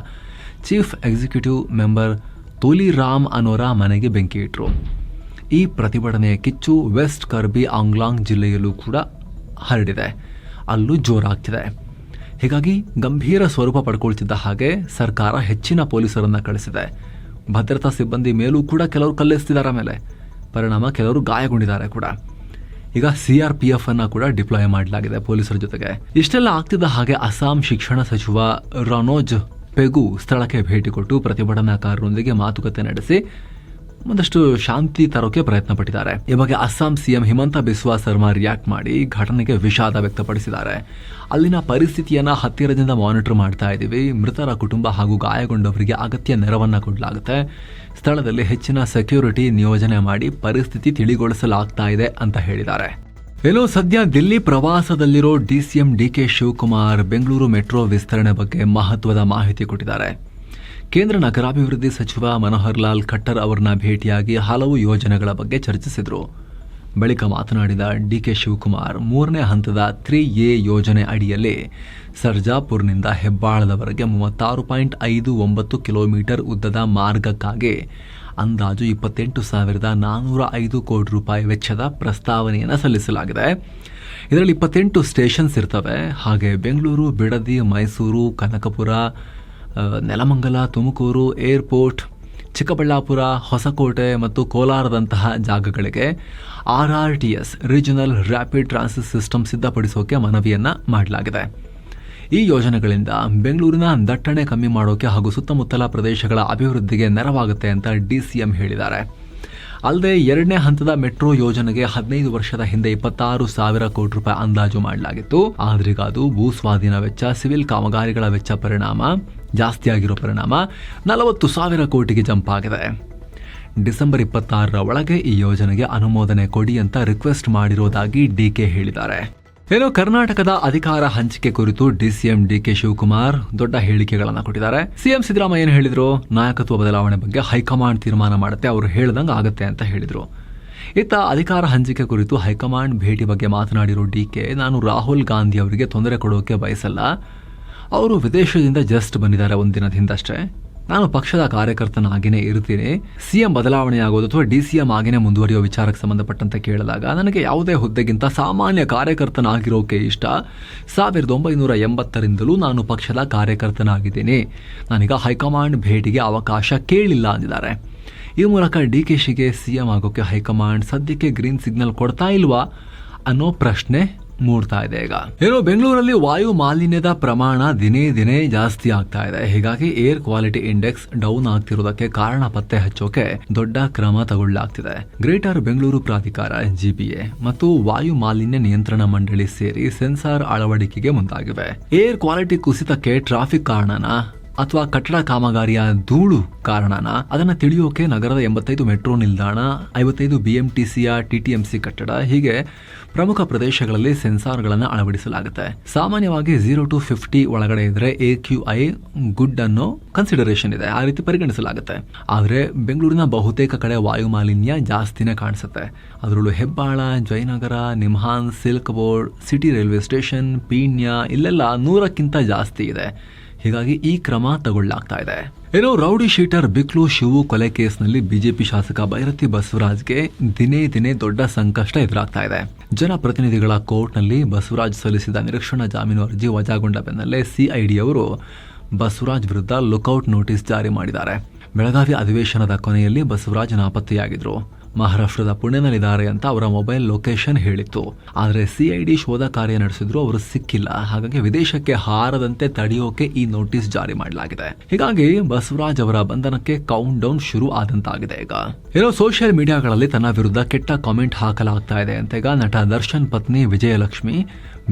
A: ಚೀಫ್ ಎಕ್ಸಿಕ್ಯೂಟಿವ್ ಮೆಂಬರ್ ತುಲಿರಾಮ್ ಅನ್ನೋರ ಮನೆಗೆ ಬೆಂಕಿ ಇಟ್ಟರು. ಈ ಪ್ರತಿಭಟನೆಯ ಕಿಚ್ಚು ವೆಸ್ಟ್ ಕಾರ್ಬಿ ಆಂಗ್ಲಾಂಗ್ ಜಿಲ್ಲೆಯಲ್ಲೂ ಕೂಡ ಹರಡಿದೆ, ಅಲ್ಲೂ ಜೋರಾಗ್ತಿದೆ. ಹೀಗಾಗಿ ಗಂಭೀರ ಸ್ವರೂಪ ಪಡ್ಕೊಳ್ತಿದ್ದ ಹಾಗೆ ಸರ್ಕಾರ ಹೆಚ್ಚಿನ ಪೊಲೀಸರನ್ನು ಕಳಿಸಿದೆ. ಭದ್ರತಾ ಸಿಬ್ಬಂದಿ ಮೇಲೂ ಕೂಡ ಕೆಲವರು ಕಲ್ಲೆಸ್ತಿದ್ದಾರೆ. ಮೇಲೆ ಪರಿಣಾಮ ಕೆಲವರು ಗಾಯಗೊಂಡಿದ್ದಾರೆ ಕೂಡ. ಈಗ CRPF ಅನ್ನ ಕೂಡ ಡಿಪ್ಲಾಯ್ ಮಾಡಲಾಗಿದೆ ಪೊಲೀಸರ ಜೊತೆಗೆ. ಇಷ್ಟೆಲ್ಲ ಆಗ್ತಿದ್ದ ಹಾಗೆ ಅಸ್ಸಾಂ ಶಿಕ್ಷಣ ಸಚಿವ ರನೋಜ್ ಪೆಗು ಸ್ಥಳಕ್ಕೆ ಭೇಟಿ ಕೊಟ್ಟು ಪ್ರತಿಭಟನಾಕಾರರೊಂದಿಗೆ ಮಾತುಕತೆ ನಡೆಸಿ ಒಂದಷ್ಟು ಶಾಂತಿ ತರೋಕೆ ಪ್ರಯತ್ನ ಪಟ್ಟಿದ್ದಾರೆ. ಈ ಬಗ್ಗೆ ಅಸ್ಸಾಂ CM ಹಿಮಂತ ಬಿಸ್ವಾ ಸರ್ಮಾ ರಿಯಾಕ್ಟ್ ಮಾಡಿ ಘಟನೆಗೆ ವಿಷಾದ ವ್ಯಕ್ತಪಡಿಸಿದ್ದಾರೆ. ಅಲ್ಲಿನ ಪರಿಸ್ಥಿತಿಯನ್ನ ಹತ್ತಿರದಿಂದ ಮಾನಿಟರ್ ಮಾಡ್ತಾ ಇದ್ದೀವಿ. ಮೃತರ ಕುಟುಂಬ ಹಾಗೂ ಗಾಯಗೊಂಡವರಿಗೆ ಅಗತ್ಯ ನೆರವನ್ನ ಕೊಡಲಾಗುತ್ತೆ. ಸ್ಥಳದಲ್ಲಿ ಹೆಚ್ಚಿನ ಸೆಕ್ಯೂರಿಟಿ ನಿಯೋಜನೆ ಮಾಡಿ ಪರಿಸ್ಥಿತಿ ತಿಳಿಗೊಳಿಸಲಾಗ್ತಾ ಇದೆ ಅಂತ ಹೇಳಿದ್ದಾರೆ. ಏನೋ ಸದ್ಯ ದಿಲ್ಲಿ ಪ್ರವಾಸದಲ್ಲಿರೋ DCM DK Shivakumar Bengaluru metro ವಿಸ್ತರಣೆ ಬಗ್ಗೆ ಮಹತ್ವದ ಮಾಹಿತಿ ಕೊಟ್ಟಿದ್ದಾರೆ. ಕೇಂದ್ರ ನಗರಾಭಿವೃದ್ಧಿ ಸಚಿವ ಮನೋಹರ್ ಲಾಲ್ ಖಟ್ಟರ್ ಅವರನ್ನ ಭೇಟಿಯಾಗಿ ಹಲವು ಯೋಜನೆಗಳ ಬಗ್ಗೆ ಚರ್ಚಿಸಿದರು. ಬಳಿಕ ಮಾತನಾಡಿದ DK ಶಿವಕುಮಾರ್ 3ನೇ ಹಂತದ 3A ಯೋಜನೆ ಅಡಿಯಲ್ಲಿ ಸರ್ಜಾಪುರ್ನಿಂದ ಹೆಬ್ಬಾಳದವರೆಗೆ 36.59 ಕಿಲೋಮೀಟರ್ ಉದ್ದದ ಮಾರ್ಗಕ್ಕಾಗಿ ಅಂದಾಜು 28,405 ಕೋಟಿ ರೂಪಾಯಿ ವೆಚ್ಚದ ಪ್ರಸ್ತಾವನೆಯನ್ನು ಸಲ್ಲಿಸಲಾಗಿದೆ. ಇದರಲ್ಲಿ 28 ಸ್ಟೇಷನ್ಸ್ ಇರ್ತವೆ. ಹಾಗೆ ಬೆಂಗಳೂರು, ಬಿಡದಿ, ಮೈಸೂರು, ಕನಕಪುರ, ನೆಲಮಂಗಲ, ತುಮಕೂರು, ಏರ್ಪೋರ್ಟ್, ಚಿಕ್ಕಬಳ್ಳಾಪುರ, ಹೊಸಕೋಟೆ ಮತ್ತು ಕೋಲಾರದಂತಹ ಜಾಗಗಳಿಗೆ RRTS regional rapid transit system ಸಿದ್ಧಪಡಿಸೋಕೆ ಮನವಿಯನ್ನ ಮಾಡಲಾಗಿದೆ. ಈ ಯೋಜನೆಗಳಿಂದ ಬೆಂಗಳೂರಿನ ದಟ್ಟಣೆ ಕಮ್ಮಿ ಮಾಡೋಕೆ ಹಾಗೂ ಸುತ್ತಮುತ್ತಲ ಪ್ರದೇಶಗಳ ಅಭಿವೃದ್ಧಿಗೆ ನೆರವಾಗುತ್ತೆ ಅಂತ DCM ಹೇಳಿದ್ದಾರೆ. ಅಲ್ಲದೆ 2ನೇ ಹಂತದ ಮೆಟ್ರೋ ಯೋಜನೆಗೆ 15 ವರ್ಷದ ಹಿಂದೆ 26,000 ಕೋಟಿ ರೂಪಾಯಿ ಅಂದಾಜು ಮಾಡಲಾಗಿತ್ತು. ಆದ್ರೀಗ ಅದು ಭೂ ಸ್ವಾಧೀನ ವೆಚ್ಚ, ಸಿವಿಲ್ ಕಾಮಗಾರಿಗಳ ವೆಚ್ಚ ಜಾಸ್ತಿಯಾಗಿರೋ ಪರಿಣಾಮ 40,000 ಕೋಟಿಗೆ ಜಂಪ್ ಆಗಿದೆ. ಡಿಸೆಂಬರ್ 26ರ ಒಳಗೆ ಈ ಯೋಜನೆಗೆ ಅನುಮೋದನೆ ಕೊಡಿ ಅಂತ ರಿಕ್ವೆಸ್ಟ್ ಮಾಡಿರೋದಾಗಿ DK ಹೇಳಿದ್ದಾರೆ. ಏನೋ ಕರ್ನಾಟಕದ ಅಧಿಕಾರ ಹಂಚಿಕೆ ಕುರಿತು DCM DK ಶಿವಕುಮಾರ್ ದೊಡ್ಡ ಹೇಳಿಕೆಗಳನ್ನು ಕೊಟ್ಟಿದ್ದಾರೆ. CM ಸಿದ್ದರಾಮಯ್ಯ ಏನು ಹೇಳಿದ್ರು? ನಾಯಕತ್ವ ಬದಲಾವಣೆ ಬಗ್ಗೆ ಹೈಕಮಾಂಡ್ ತೀರ್ಮಾನ ಮಾಡುತ್ತೆ, ಅವರು ಹೇಳ್ದಂಗೆ ಆಗುತ್ತೆ ಅಂತ ಹೇಳಿದ್ರು. ಇತ್ತ ಅಧಿಕಾರ ಹಂಚಿಕೆ ಕುರಿತು ಹೈಕಮಾಂಡ್ ಭೇಟಿ ಬಗ್ಗೆ ಮಾತನಾಡಿರೋ DK, ನಾನು ರಾಹುಲ್ ಗಾಂಧಿ ಅವರಿಗೆ ತೊಂದರೆ ಕೊಡೋಕೆ ಬಯಸಲ್ಲ. ಅವರು ವಿದೇಶದಿಂದ ಜಸ್ಟ್ ಬಂದಿದ್ದಾರೆ ಒಂದಿನದ ಹಿಂದಷ್ಟೇ. ನಾನು ಪಕ್ಷದ ಕಾರ್ಯಕರ್ತನಾಗಿನೇ ಇರ್ತೀನಿ. CM ಬದಲಾವಣೆ ಆಗೋದು ಅಥವಾ DCM ಆಗಿನೇ ಮುಂದುವರಿಯೋ ವಿಚಾರಕ್ಕೆ ಸಂಬಂಧಪಟ್ಟಂತೆ ಕೇಳಿದಾಗ ನನಗೆ ಯಾವುದೇ ಹುದ್ದೆಗಿಂತ ಸಾಮಾನ್ಯ ಕಾರ್ಯಕರ್ತನಾಗಿರೋಕೆ ಇಷ್ಟ. 1980ರಿಂದಲೂ ನಾನು ಪಕ್ಷದ ಕಾರ್ಯಕರ್ತನಾಗಿದ್ದೀನಿ. ನಾನೀಗ ಹೈಕಮಾಂಡ್ ಭೇಟಿಗೆ ಅವಕಾಶ ಕೇಳಿಲ್ಲ ಅಂದಿದ್ದಾರೆ. ಈ ಮೂಲಕ DKಶಿಗೆ CM ಆಗೋಕೆ ಹೈಕಮಾಂಡ್ ಸದ್ಯಕ್ಕೆ ಗ್ರೀನ್ ಸಿಗ್ನಲ್ ಕೊಡ್ತಾ ಇಲ್ವಾ ಅನ್ನೋ ಪ್ರಶ್ನೆ ಮೂಡ್ತಾ ಇದೆ. ಈಗ ಏನೋ ಬೆಂಗಳೂರಲ್ಲಿ ವಾಯು ಮಾಲಿನ್ಯದ ಪ್ರಮಾಣ ದಿನೇ ದಿನೇ ಜಾಸ್ತಿ ಆಗ್ತಾ ಇದೆ. ಹೀಗಾಗಿ ಏರ್ ಕ್ವಾಲಿಟಿ ಇಂಡೆಕ್ಸ್ ಡೌನ್ ಆಗ್ತಿರೋದಕ್ಕೆ ಕಾರಣ ಪತ್ತೆ ಹಚ್ಚೋಕೆ ದೊಡ್ಡ ಕ್ರಮ ತಗೊಳ್ಳಲಾಗ್ತಿದೆ. ಗ್ರೇಟರ್ ಬೆಂಗಳೂರು ಪ್ರಾಧಿಕಾರ GBA ಮತ್ತು ವಾಯು ಮಾಲಿನ್ಯ ನಿಯಂತ್ರಣ ಮಂಡಳಿ ಸೇರಿ ಸೆನ್ಸಾರ್ ಅಳವಡಿಕೆಗೆ ಮುಂದಾಗಿವೆ. ಏರ್ ಕ್ವಾಲಿಟಿ ಕುಸಿತಕ್ಕೆ ಟ್ರಾಫಿಕ್ ಕಾರಣನ ಅಥವಾ ಕಟ್ಟಡ ಕಾಮಗಾರಿಯ ಧೂಳು ಕಾರಣನ ಅದನ್ನ ತಿಳಿಯೋಕೆ ನಗರದ 85 ಮೆಟ್ರೋ ನಿಲ್ದಾಣ, 55 BMTCಯ TTMC ಕಟ್ಟಡ, ಹೀಗೆ ಪ್ರಮುಖ ಪ್ರದೇಶಗಳಲ್ಲಿ ಸೆನ್ಸಾರ್ಗಳನ್ನು ಅಳವಡಿಸಲಾಗುತ್ತೆ. ಸಾಮಾನ್ಯವಾಗಿ 0 to 50 ಒಳಗಡೆ ಇದ್ರೆ AQI ಗುಡ್ ಅನ್ನೋ ಕನ್ಸಿಡರೇಷನ್ ಇದೆ, ಆ ರೀತಿ ಪರಿಗಣಿಸಲಾಗುತ್ತೆ. ಆದರೆ ಬೆಂಗಳೂರಿನ ಬಹುತೇಕ ಕಡೆ ವಾಯು ಮಾಲಿನ್ಯ ಜಾಸ್ತಿನೇ ಕಾಣಿಸುತ್ತೆ. ಅದರಲ್ಲೂ ಹೆಬ್ಬಾಳ, ಜಯನಗರ, ನಿಮ್ಹಾನ್, silk board, city railway station, Peenya ಇಲ್ಲೆಲ್ಲ 100ಕ್ಕಿಂತ ಜಾಸ್ತಿ ಇದೆ. ಹೀಗಾಗಿ ಈ ಕ್ರಮ ತಗೊಳ್ಳಲಾಗ್ತಾ ಇದೆ. ಏನೋ ರೌಡಿ ಶೀಟರ್ ಬಿಕ್ಲು ಶಿವು ಕೊಲೆ ಕೇಸ್ನಲ್ಲಿ ಬಿಜೆಪಿ ಶಾಸಕ ಭೈರತಿ ಬಸವರಾಜ್ಗೆ ದಿನೇ ದಿನೇ ದೊಡ್ಡ ಸಂಕಷ್ಟ ಎದುರಾಗ್ತಾ ಇದೆ. ಜನಪ್ರತಿನಿಧಿಗಳ ಕೋರ್ಟ್ನಲ್ಲಿ ಬಸವರಾಜ್ ಸಲ್ಲಿಸಿದ ನಿರೀಕ್ಷಣಾ ಜಾಮೀನು ಅರ್ಜಿ ವಜಾಗೊಂಡ ಬೆನ್ನಲ್ಲೇ ಸಿಐಡಿ ಅವರು ಬಸವರಾಜ್ ವಿರುದ್ಧ ಲುಕೌಟ್ ನೋಟಿಸ್ ಜಾರಿ ಮಾಡಿದ್ದಾರೆ. ಬೆಳಗಾವಿ ಅಧಿವೇಶನದ ಕೊನೆಯಲ್ಲಿ ಬಸವರಾಜ್ ನಾಪತ್ತೆಯಾಗಿದ್ರು. ಮಹಾರಾಷ್ಟ್ರದ ಪುಣೆನಲ್ಲಿದ್ದಾರೆ ಅಂತ ಅವರ ಮೊಬೈಲ್ ಲೊಕೇಶನ್ ಹೇಳಿತ್ತು. ಆದರೆ ಸಿಐಡಿ ಶೋಧ ಕಾರ್ಯ ನಡೆಸಿದ್ರು, ಅವರು ಸಿಕ್ಕಿಲ್ಲ. ಹಾಗಾಗಿ ವಿದೇಶಕ್ಕೆ ಹಾರದಂತೆ ತಡೆಯೋಕೆ ಈ ನೋಟಿಸ್ ಜಾರಿ ಮಾಡಲಾಗಿದೆ. ಹೀಗಾಗಿ ಬಸವರಾಜ್ ಅವರ ಬಂಧನಕ್ಕೆ ಕೌಂಟ್ ಡೌನ್ ಶುರು ಆದಂತಾಗಿದೆ. ಈಗ ಏನೋ ಸೋಷಿಯಲ್ ಮೀಡಿಯಾಗಳಲ್ಲಿ ತನ್ನ ವಿರುದ್ಧ ಕೆಟ್ಟ ಕಾಮೆಂಟ್ ಹಾಕಲಾಗ್ತಾ ಇದೆ ಅಂತ ಈಗ ನಟ ದರ್ಶನ್ ಪತ್ನಿ ವಿಜಯಲಕ್ಷ್ಮಿ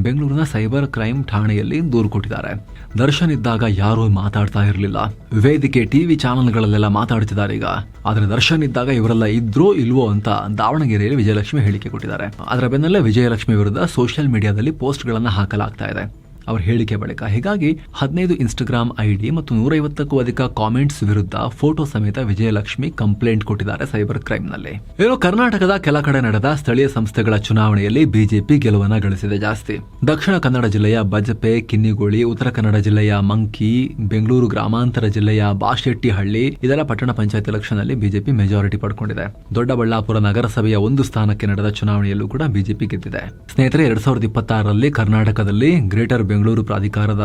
A: ಬೆಂಗಳೂರಿನ ಸೈಬರ್ ಕ್ರೈಮ್ ಠಾಣೆಯಲ್ಲಿ ದೂರು ಕೊಟ್ಟಿದ್ದಾರೆ. ದರ್ಶನ್ ಇದ್ದಾಗ ಯಾರೂ ಮಾತಾಡ್ತಾ ಇರಲಿಲ್ಲ, ವೇದಿಕೆ ಟಿವಿ ಚಾನೆಲ್ಗಳಲ್ಲೆಲ್ಲ ಮಾತಾಡ್ತಿದ್ದಾರೆ ಈಗ. ಆದ್ರೆ ದರ್ಶನ್ ಇದ್ದಾಗ ಇವರೆಲ್ಲ ಇದ್ರೋ ಇಲ್ವೋ ಅಂತ ದಾವಣಗೆರೆಯಲ್ಲಿ ವಿಜಯಲಕ್ಷ್ಮಿ ಹೇಳಿಕೆ ಕೊಟ್ಟಿದ್ದಾರೆ. ಅದರ ಬೆನ್ನಲ್ಲೇ ವಿಜಯಲಕ್ಷ್ಮಿ ವಿರುದ್ಧ ಸೋಷಿಯಲ್ ಮೀಡಿಯಾದಲ್ಲಿ ಪೋಸ್ಟ್ಗಳನ್ನು ಹಾಕಲಾಗ್ತಾ ಇದೆ ಅವರ ಹೇಳಿಕೆ ಬಳಿಕ. ಹೀಗಾಗಿ 15 ಇನ್ಸ್ಟಾಗ್ರಾಮ್ ಐಡಿ ಮತ್ತು 150ಕ್ಕೂ ಅಧಿಕ ಕಾಮೆಂಟ್ಸ್ ವಿರುದ್ಧ ಫೋಟೋ ಸಮೇತ ವಿಜಯಲಕ್ಷ್ಮಿ ಕಂಪ್ಲೇಂಟ್ ಕೊಟ್ಟಿದ್ದಾರೆ ಸೈಬರ್ ಕ್ರೈಮ್ ನಲ್ಲಿ. ಏನೋ ಕರ್ನಾಟಕದ ಕೆಲ ಕಡೆ ನಡೆದ ಸ್ಥಳೀಯ ಸಂಸ್ಥೆಗಳ ಚುನಾವಣೆಯಲ್ಲಿ ಬಿಜೆಪಿ ಗೆಲುವನ್ನ ಗಳಿಸಿದೆ ಜಾಸ್ತಿ. ದಕ್ಷಿಣ ಕನ್ನಡ ಜಿಲ್ಲೆಯ ಬಜಪೆ, ಕಿನ್ನಿಗೋಳಿ, ಉತ್ತರ ಕನ್ನಡ ಜಿಲ್ಲೆಯ ಮಂಕಿ, ಬೆಂಗಳೂರು ಗ್ರಾಮಾಂತರ ಜಿಲ್ಲೆಯ ಬಾಶೆಟ್ಟಿಹಳ್ಳಿ ಇದೆಲ್ಲ ಪಟ್ಟಣ ಪಂಚಾಯತ್ ಎಲೆಕ್ಷನ್ ಅಲ್ಲಿ ಬಿಜೆಪಿ ಮೆಜಾರಿಟಿ ಪಡ್ಕೊಂಡಿದೆ. ದೊಡ್ಡಬಳ್ಳಾಪುರ ನಗರಸಭೆಯ ಒಂದು ಸ್ಥಾನಕ್ಕೆ ನಡೆದ ಚುನಾವಣೆಯಲ್ಲೂ ಕೂಡ ಬಿಜೆಪಿ ಗೆದ್ದಿದೆ. ಸ್ನೇಹಿತರೆ, 2026ರಲ್ಲಿ ಕರ್ನಾಟಕದಲ್ಲಿ ಗ್ರೇಟರ್ ಬೆಂಗಳೂರು ಪ್ರಾಧಿಕಾರದ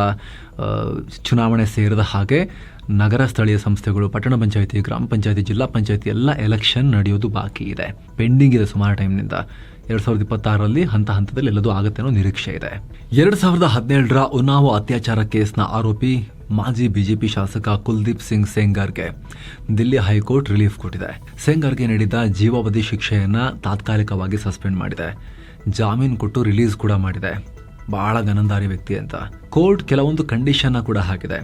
A: ಚುನಾವಣೆ ಸೇರಿದ ಹಾಗೆ ನಗರ ಸ್ಥಳೀಯ ಸಂಸ್ಥೆಗಳು, ಪಟ್ಟಣ ಪಂಚಾಯಿತಿ, ಗ್ರಾಮ ಪಂಚಾಯಿತಿ, ಜಿಲ್ಲಾ ಪಂಚಾಯಿತಿ ಎಲ್ಲ ಎಲೆಕ್ಷನ್ ನಡೆಯೋದು ಬಾಕಿ ಇದೆ, ಪೆಂಡಿಂಗ್ ಇದೆ ಸುಮಾರು ಟೈಮ್ನಿಂದ. 2026ರಲ್ಲಿ ಹಂತದಲ್ಲಿ ಎಲ್ಲದೂ ಆಗುತ್ತೆ ಅನ್ನೋ ನಿರೀಕ್ಷೆ ಇದೆ. 2017ರ ಉನ್ನಾವೋ ಅತ್ಯಾಚಾರ ಕೇಸ್ನ ಆರೋಪಿ ಮಾಜಿ ಬಿಜೆಪಿ ಶಾಸಕ ಕುಲ್ದೀಪ್ ಸಿಂಗ್ ಸೆಂಗರ್ಗೆ ದಿಲ್ಲಿ ಹೈಕೋರ್ಟ್ ರಿಲೀಫ್ ಕೊಟ್ಟಿದೆ. ಸೆಂಗರ್ಗೆ ನೀಡಿದ ಜೀವಾವಧಿ ಶಿಕ್ಷೆಯನ್ನ ತಾತ್ಕಾಲಿಕವಾಗಿ ಸಸ್ಪೆಂಡ್ ಮಾಡಿದೆ. ಜಾಮೀನು ಕೊಟ್ಟು ರಿಲೀಸ್ ಕೂಡ ಮಾಡಿದೆ. ಬಹಳ ಗನಂದಾರಿ ವ್ಯಕ್ತಿ ಅಂತ ಕೋರ್ಟ್ ಕೆಲವೊಂದು ಕಂಡೀಷನ್ ಕೂಡ ಹಾಕಿದೆ.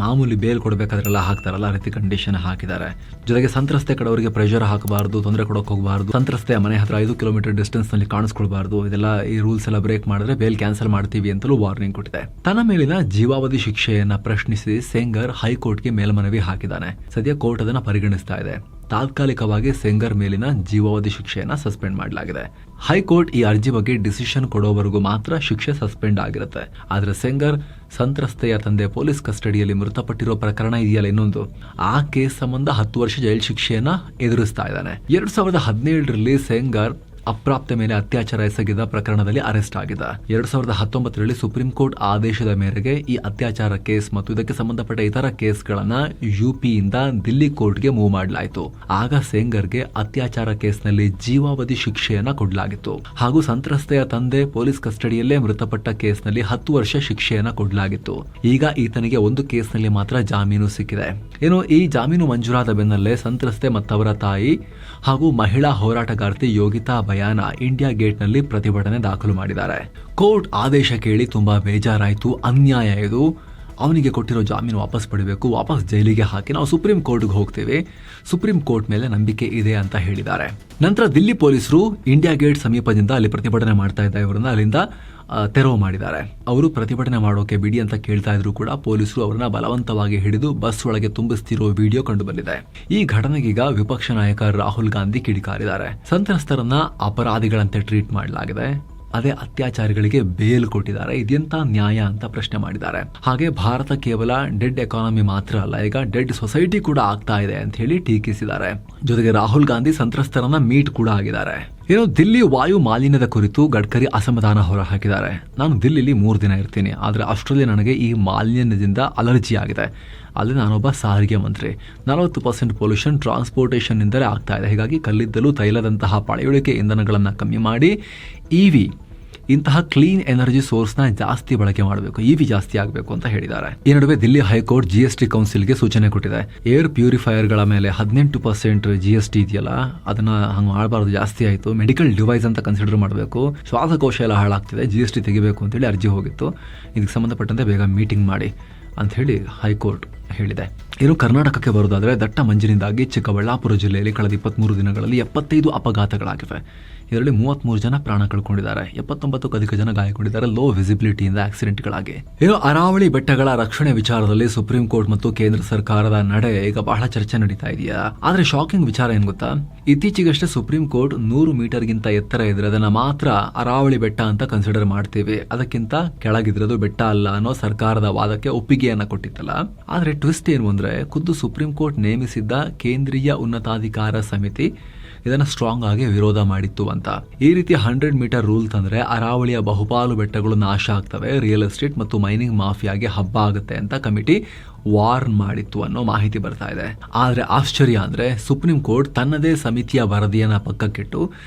A: ಮಾಮೂಲಿ ಬೇಲ್ ಕೊಡಬೇಕಾದ್ರೆಲ್ಲ ಹಾಕ್ತಾರಲ್ಲ, ಆ ರೀತಿ ಕಂಡೀಷನ್ ಹಾಕಿದ್ದಾರೆ. ಜೊತೆಗೆ ಸಂತ್ರಸ್ತೆ ಕಡೆಯವರಿಗೆ ಪ್ರೆಷರ್ ಹಾಕಬಾರ್ದು, ತೊಂದರೆ ಕೊಡೋಕೆ ಹೋಗಬಾರ್ದು, ಸಂತ್ರಸ್ತೆಯ ಮನೆ ಹತ್ರ 5 ಕಿಲೋಮೀಟರ್ ಡಿಸ್ಟೆನ್ಸ್ ನಲ್ಲಿ ಕಾಣಿಸ್ಕೊಳ್ಬಾರ್ದು, ಇದೆಲ್ಲ ಈ ರೂಲ್ಸ್ ಎಲ್ಲ ಬ್ರೇಕ್ ಮಾಡಿದ್ರೆ ಬೇಲ್ ಕ್ಯಾನ್ಸಲ್ ಮಾಡ್ತೀವಿ ಅಂತಲೂ ವಾರ್ನಿಂಗ್ ಕೊಟ್ಟಿದೆ. ತನ್ನ ಮೇಲಿನ ಜೀವಾವಧಿ ಶಿಕ್ಷೆಯನ್ನ ಪ್ರಶ್ನಿಸಿ ಸೆಂಗರ್ ಹೈಕೋರ್ಟ್ಗೆ ಮೇಲ್ಮನವಿ ಹಾಕಿದ್ದಾನೆ. ಸದ್ಯ ಕೋರ್ಟ್ ಅದನ್ನ ಪರಿಗಣಿಸ್ತಾ ಇದೆ. ತಾತ್ಕಾಲಿಕವಾಗಿ ಸೆಂಗರ್ ಮೇಲಿನ ಜೀವಾವಧಿ ಶಿಕ್ಷೆಯನ್ನ ಸಸ್ಪೆಂಡ್ ಮಾಡಲಾಗಿದೆ. ಹೈಕೋರ್ಟ್ ಈ ಅರ್ಜಿ ಬಗ್ಗೆ ಡಿಸಿಷನ್ ಕೊಡೋವರೆಗೂ ಮಾತ್ರ ಶಿಕ್ಷೆ ಸಸ್ಪೆಂಡ್ ಆಗಿರುತ್ತೆ. ಆದ್ರೆ ಸೆಂಗರ್ ಸಂತ್ರಸ್ತೆಯ ತಂದೆ ಪೊಲೀಸ್ ಕಸ್ಟಡಿಯಲ್ಲಿ ಮೃತಪಟ್ಟಿರೋ ಪ್ರಕರಣ ಇದೆಯಲ್ಲ ಇನ್ನೊಂದು, ಆ ಕೇಸ್ ಸಂಬಂಧ 10 ವರ್ಷ ಜೈಲು ಶಿಕ್ಷೆಯನ್ನ ಎದುರಿಸ್ತಾ ಇದ್ದಾನೆ. 2017ರಲ್ಲಿ ಸೆಂಗರ್ ಅಪ್ರಾಪ್ತ ಮೇಲೆ ಅತ್ಯಾಚಾರ ಎಸಗಿದ ಪ್ರಕರಣದಲ್ಲಿ ಅರೆಸ್ಟ್ ಆಗಿದ್ದ. 2019ರಲ್ಲಿ ಸುಪ್ರೀಂ ಕೋರ್ಟ್ ಆದೇಶದ ಮೇರೆಗೆ ಈ ಅತ್ಯಾಚಾರ ಕೇಸ್ ಮತ್ತು ಇದಕ್ಕೆ ಸಂಬಂಧಪಟ್ಟ ಇತರ ಕೇಸ್ಗಳನ್ನ ಯುಪಿಯಿಂದ ದಿಲ್ಲಿ ಕೋರ್ಟ್ಗೆ ಮೂವ್ ಮಾಡಲಾಯಿತು. ಆಗ ಸೆಂಗರ್ಗೆ ಅತ್ಯಾಚಾರ ಕೇಸ್ನಲ್ಲಿ ಜೀವಾವಧಿ ಶಿಕ್ಷೆಯನ್ನ ಕೊಡಲಾಗಿತ್ತು. ಹಾಗೂ ಸಂತ್ರಸ್ತೆಯ ತಂದೆ ಪೊಲೀಸ್ ಕಸ್ಟಡಿಯಲ್ಲೇ ಮೃತಪಟ್ಟ ಕೇಸ್ನಲ್ಲಿ 10 ವರ್ಷ ಶಿಕ್ಷೆಯನ್ನ ಕೊಡಲಾಗಿತ್ತು. ಈಗ ಈತನಿಗೆ ಒಂದು ಕೇಸ್ನಲ್ಲಿ ಮಾತ್ರ ಜಾಮೀನು ಸಿಕ್ಕಿದೆ. ಏನು, ಈ ಜಾಮೀನು ಮಂಜೂರಾದ ಬೆನ್ನಲ್ಲೇ ಸಂತ್ರಸ್ತೆ ಮತ್ತವರ ತಾಯಿ ಹಾಗೂ ಮಹಿಳಾ ಹೋರಾಟಗಾರ್ತಿ ಯೋಗಿತಾ ಬಯಾನ ಇಂಡಿಯಾ ಗೇಟ್ ನಲ್ಲಿ ಪ್ರತಿಭಟನೆ ದಾಖಲು ಮಾಡಿದ್ದಾರೆ. ಕೋರ್ಟ್ ಆದೇಶ ಕೇಳಿ ತುಂಬಾ ಬೇಜಾರಾಯಿತು, ಅನ್ಯಾಯ ಇದು, ಅವನಿಗೆ ಕೊಟ್ಟಿರೋ ಜಾಮೀನು ವಾಪಸ್ ಪಡಿಬೇಕು, ವಾಪಸ್ ಜೈಲಿಗೆ ಹಾಕಿ ನಾವು ಸುಪ್ರೀಂ ಕೋರ್ಟ್ಗೆ ಹೋಗ್ತೇವೆ, ಸುಪ್ರೀಂ ಕೋರ್ಟ್ ಮೇಲೆ ನಂಬಿಕೆ ಇದೆ ಅಂತ ಹೇಳಿದ್ದಾರೆ. ನಂತರ ದಿಲ್ಲಿ ಪೊಲೀಸರು ಇಂಡಿಯಾ ಗೇಟ್ ಸಮೀಪದಿಂದ ಅಲ್ಲಿ ಪ್ರತಿಭಟನೆ ಮಾಡ್ತಾ ಇದ್ದ ಇವರನ್ನ ಅಲ್ಲಿಂದ ತೆರವು ಮಾಡಿದ್ದಾರೆ. ಅವರು ಪ್ರತಿಭಟನೆ ಮಾಡೋಕೆ ಬಿಡಿ ಅಂತ ಕೇಳ್ತಾ ಇದ್ರು ಕೂಡ ಪೊಲೀಸರು ಅವರನ್ನ ಬಲವಂತವಾಗಿ ಹಿಡಿದು ಬಸ್ ಒಳಗೆ ತುಂಬಿಸ್ತಿರೋ ವಿಡಿಯೋ ಕಂಡು ಬಂದಿದೆ. ಈ ಘಟನೆಗೀಗ ವಿಪಕ್ಷ ನಾಯಕ ರಾಹುಲ್ ಗಾಂಧಿ ಕಿಡಿಕಾರಿದ್ದಾರೆ. ಸಂತ್ರಸ್ತರನ್ನ ಅಪರಾಧಿಗಳಂತೆ ಟ್ರೀಟ್ ಮಾಡಲಾಗಿದೆ, ಅದೇ ಅತ್ಯಾಚಾರಿಗಳಿಗೆ ಬೇಲ್ ಕೊಟ್ಟಿದ್ದಾರೆ, ಇದೆಂತ ನ್ಯಾಯ ಅಂತ ಪ್ರಶ್ನೆ ಮಾಡಿದ್ದಾರೆ. ಹಾಗೆ ಭಾರತ ಕೇವಲ ಡೆಡ್ ಎಕಾನಮಿ ಮಾತ್ರ ಅಲ್ಲ, ಈಗ ಡೆಡ್ ಸೊಸೈಟಿ ಕೂಡ ಆಗ್ತಾ ಇದೆ ಅಂತ ಹೇಳಿ ಟೀಕಿಸಿದ್ದಾರೆ. ಜೊತೆಗೆ ರಾಹುಲ್ ಗಾಂಧಿ ಸಂತ್ರಸ್ತರನ್ನ ಮೀಟ್ ಕೂಡ ಆಗಿದ್ದಾರೆ. ಏನು, ದಿಲ್ಲಿ ವಾಯು ಮಾಲಿನ್ಯದ ಕುರಿತು ಗಡ್ಕರಿ ಅಸಮಾಧಾನ ಹೊರಹಾಕಿದ್ದಾರೆ. ನಾನು ದಿಲ್ಲಿಲಿ 3 ದಿನ ಇರ್ತೀನಿ, ಆದರೆ ಅಷ್ಟರಲ್ಲಿ ನನಗೆ ಈ ಮಾಲಿನ್ಯದಿಂದ ಅಲರ್ಜಿ ಆಗಿದೆ. ಅಲ್ಲಿ ನಾನೊಬ್ಬ ಸಾರಿಗೆ ಮಂತ್ರಿ. 40% ಪೊಲ್ಯೂಷನ್ ಟ್ರಾನ್ಸ್ಪೋರ್ಟೇಷನ್ ನಿಂದಲೇ ಆಗ್ತಾ ಇದೆ. ಹೀಗಾಗಿ ಕಲ್ಲಿದ್ದಲು, ತೈಲದಂತಹ ಪಳೆಯುಳಿಕೆ ಇಂಧನಗಳನ್ನು ಕಮ್ಮಿ ಮಾಡಿ ಇವಿ ಇಂತಹ ಕ್ಲೀನ್ ಎನರ್ಜಿ ಸೋರ್ಸ್ನ ಜಾಸ್ತಿ ಬಳಕೆ ಮಾಡಬೇಕು, ಇವಿ ಜಾಸ್ತಿ ಆಗಬೇಕು ಅಂತ ಹೇಳಿದ್ದಾರೆ. ಈ ನಡುವೆ ದಿಲ್ಲಿ ಹೈಕೋರ್ಟ್ GST ಕೌನ್ಸಿಲ್ಗೆ ಸೂಚನೆ ಕೊಟ್ಟಿದೆ. ಏರ್ ಪ್ಯೂರಿಫೈಯರ್ಗಳ ಮೇಲೆ 18% GST ಇದೆಯಲ್ಲ, ಅದನ್ನ ಹಂಗೆ ಮಾಡಬಾರ್ದು, ಜಾಸ್ತಿ ಆಯಿತು, ಮೆಡಿಕಲ್ ಡಿವೈಸ್ ಅಂತ ಕನ್ಸಿಡರ್ ಮಾಡಬೇಕು, ಶ್ವಾಸಕೋಶ ಎಲ್ಲ ಹಾಳಾಗ್ತಿದೆ, GST ತೆಗಿಬೇಕು ಅಂತೇಳಿ ಅರ್ಜಿ ಹೋಗಿತ್ತು. ಇದಕ್ಕೆ ಸಂಬಂಧಪಟ್ಟಂತೆ ಬೇಗ ಮೀಟಿಂಗ್ ಮಾಡಿ ಅಂಥೇಳಿ ಹೈಕೋರ್ಟ್ ಹೇಳಿದೆ. ಇನ್ನು ಕರ್ನಾಟಕಕ್ಕೆ ಬರೋದಾದರೆ ದಟ್ಟ ಮಂಜಿನಿಂದಾಗಿ ಚಿಕ್ಕಬಳ್ಳಾಪುರ ಜಿಲ್ಲೆಯಲ್ಲಿ ಕಳೆದ 23 ದಿನಗಳಲ್ಲಿ 75 ಅಪಘಾತಗಳಾಗಿವೆ. ಇದರಲ್ಲಿ 33 ಜನ ಪ್ರಾಣ ಕಳ್ಕೊಂಡಿದ್ದಾರೆ, 79ಕ್ಕೂ ಅಧಿಕ ಜನ ಗಾಯಗೊಂಡಿದ್ದಾರೆ ಲೋ ವಿಸಿಬಿಲಿಟಿಯಿಂದ ಆಕ್ಸಿಡೆಂಟ್ಗಳಾಗಿ. ಇನ್ನು ಅರಾವಳಿ ಬೆಟ್ಟಗಳ ರಕ್ಷಣೆ ವಿಚಾರದಲ್ಲಿ ಸುಪ್ರೀಂ ಕೋರ್ಟ್ ಮತ್ತು ಕೇಂದ್ರ ಸರ್ಕಾರದ ನಡೆ ಈಗ ಬಹಳ ಚರ್ಚೆ ನಡೀತಾ ಇದೆಯಾ. ಆದ್ರೆ ಶಾಕಿಂಗ್ ವಿಚಾರ ಏನ್ ಗೊತ್ತಾ, ಇತ್ತೀಚೆಗಷ್ಟೇ ಸುಪ್ರೀಂ ಕೋರ್ಟ್ 100 ಮೀಟರ್ಗಿಂತ ಎತ್ತರ ಇದ್ರೆ ಅದನ್ನ ಮಾತ್ರ ಅರಾವಳಿ ಬೆಟ್ಟ ಅಂತ ಕನ್ಸಿಡರ್ ಮಾಡ್ತೀವಿ, ಅದಕ್ಕಿಂತ ಕೆಳಗಿದ್ರದು ಬೆಟ್ಟ ಅಲ್ಲ ಅನ್ನೋ ಸರ್ಕಾರದ ವಾದಕ್ಕೆ ಒಪ್ಪಿಗೆಯನ್ನ ಕೊಟ್ಟಿತ್ತಲ್ಲ. ಆದ್ರೆ ಟ್ವಿಸ್ಟ್ ಏನು ಅಂದ್ರೆ, ಖುದ್ದು ಸುಪ್ರೀಂ ಕೋರ್ಟ್ ನೇಮಿಸಿದ್ದ ಕೇಂದ್ರೀಯ ಉನ್ನತಾಧಿಕಾರ ಸಮಿತಿ ಇದನ್ನ ಸ್ಟ್ರಾಂಗ್ ಆಗಿ ವಿರೋಧ ಮಾಡಿತ್ತು ಅಂತ. ಈ ರೀತಿ 100 ಮೀಟರ್ ರೂಲ್ ತಂದ್ರೆ ಅರಾವಳಿಯ ಬಹುಪಾಲು ಬೆಟ್ಟಗಳು ನಾಶ ಆಗ್ತವೆ, ರಿಯಲ್ ಎಸ್ಟೇಟ್ ಮತ್ತು ಮೈನಿಂಗ್ ಮಾಫಿಯಾಗೆ ಹಬ್ಬ ಆಗುತ್ತೆ ಅಂತ ಕಮಿಟಿ ವಾರ್ನ್ ಮಾಡಿತ್ತು ಅನ್ನೋ ಮಾಹಿತಿ ಬರ್ತಾ ಇದೆ. ಆದ್ರೆ ಆಶ್ಚರ್ಯ ಅಂದ್ರೆ ಸುಪ್ರೀಂ ಕೋರ್ಟ್ ತನ್ನದೇ ಸಮಿತಿಯ ವರದಿಯನ್ನ ಪಕ್ಕಕ್ಕಿಟ್ಟು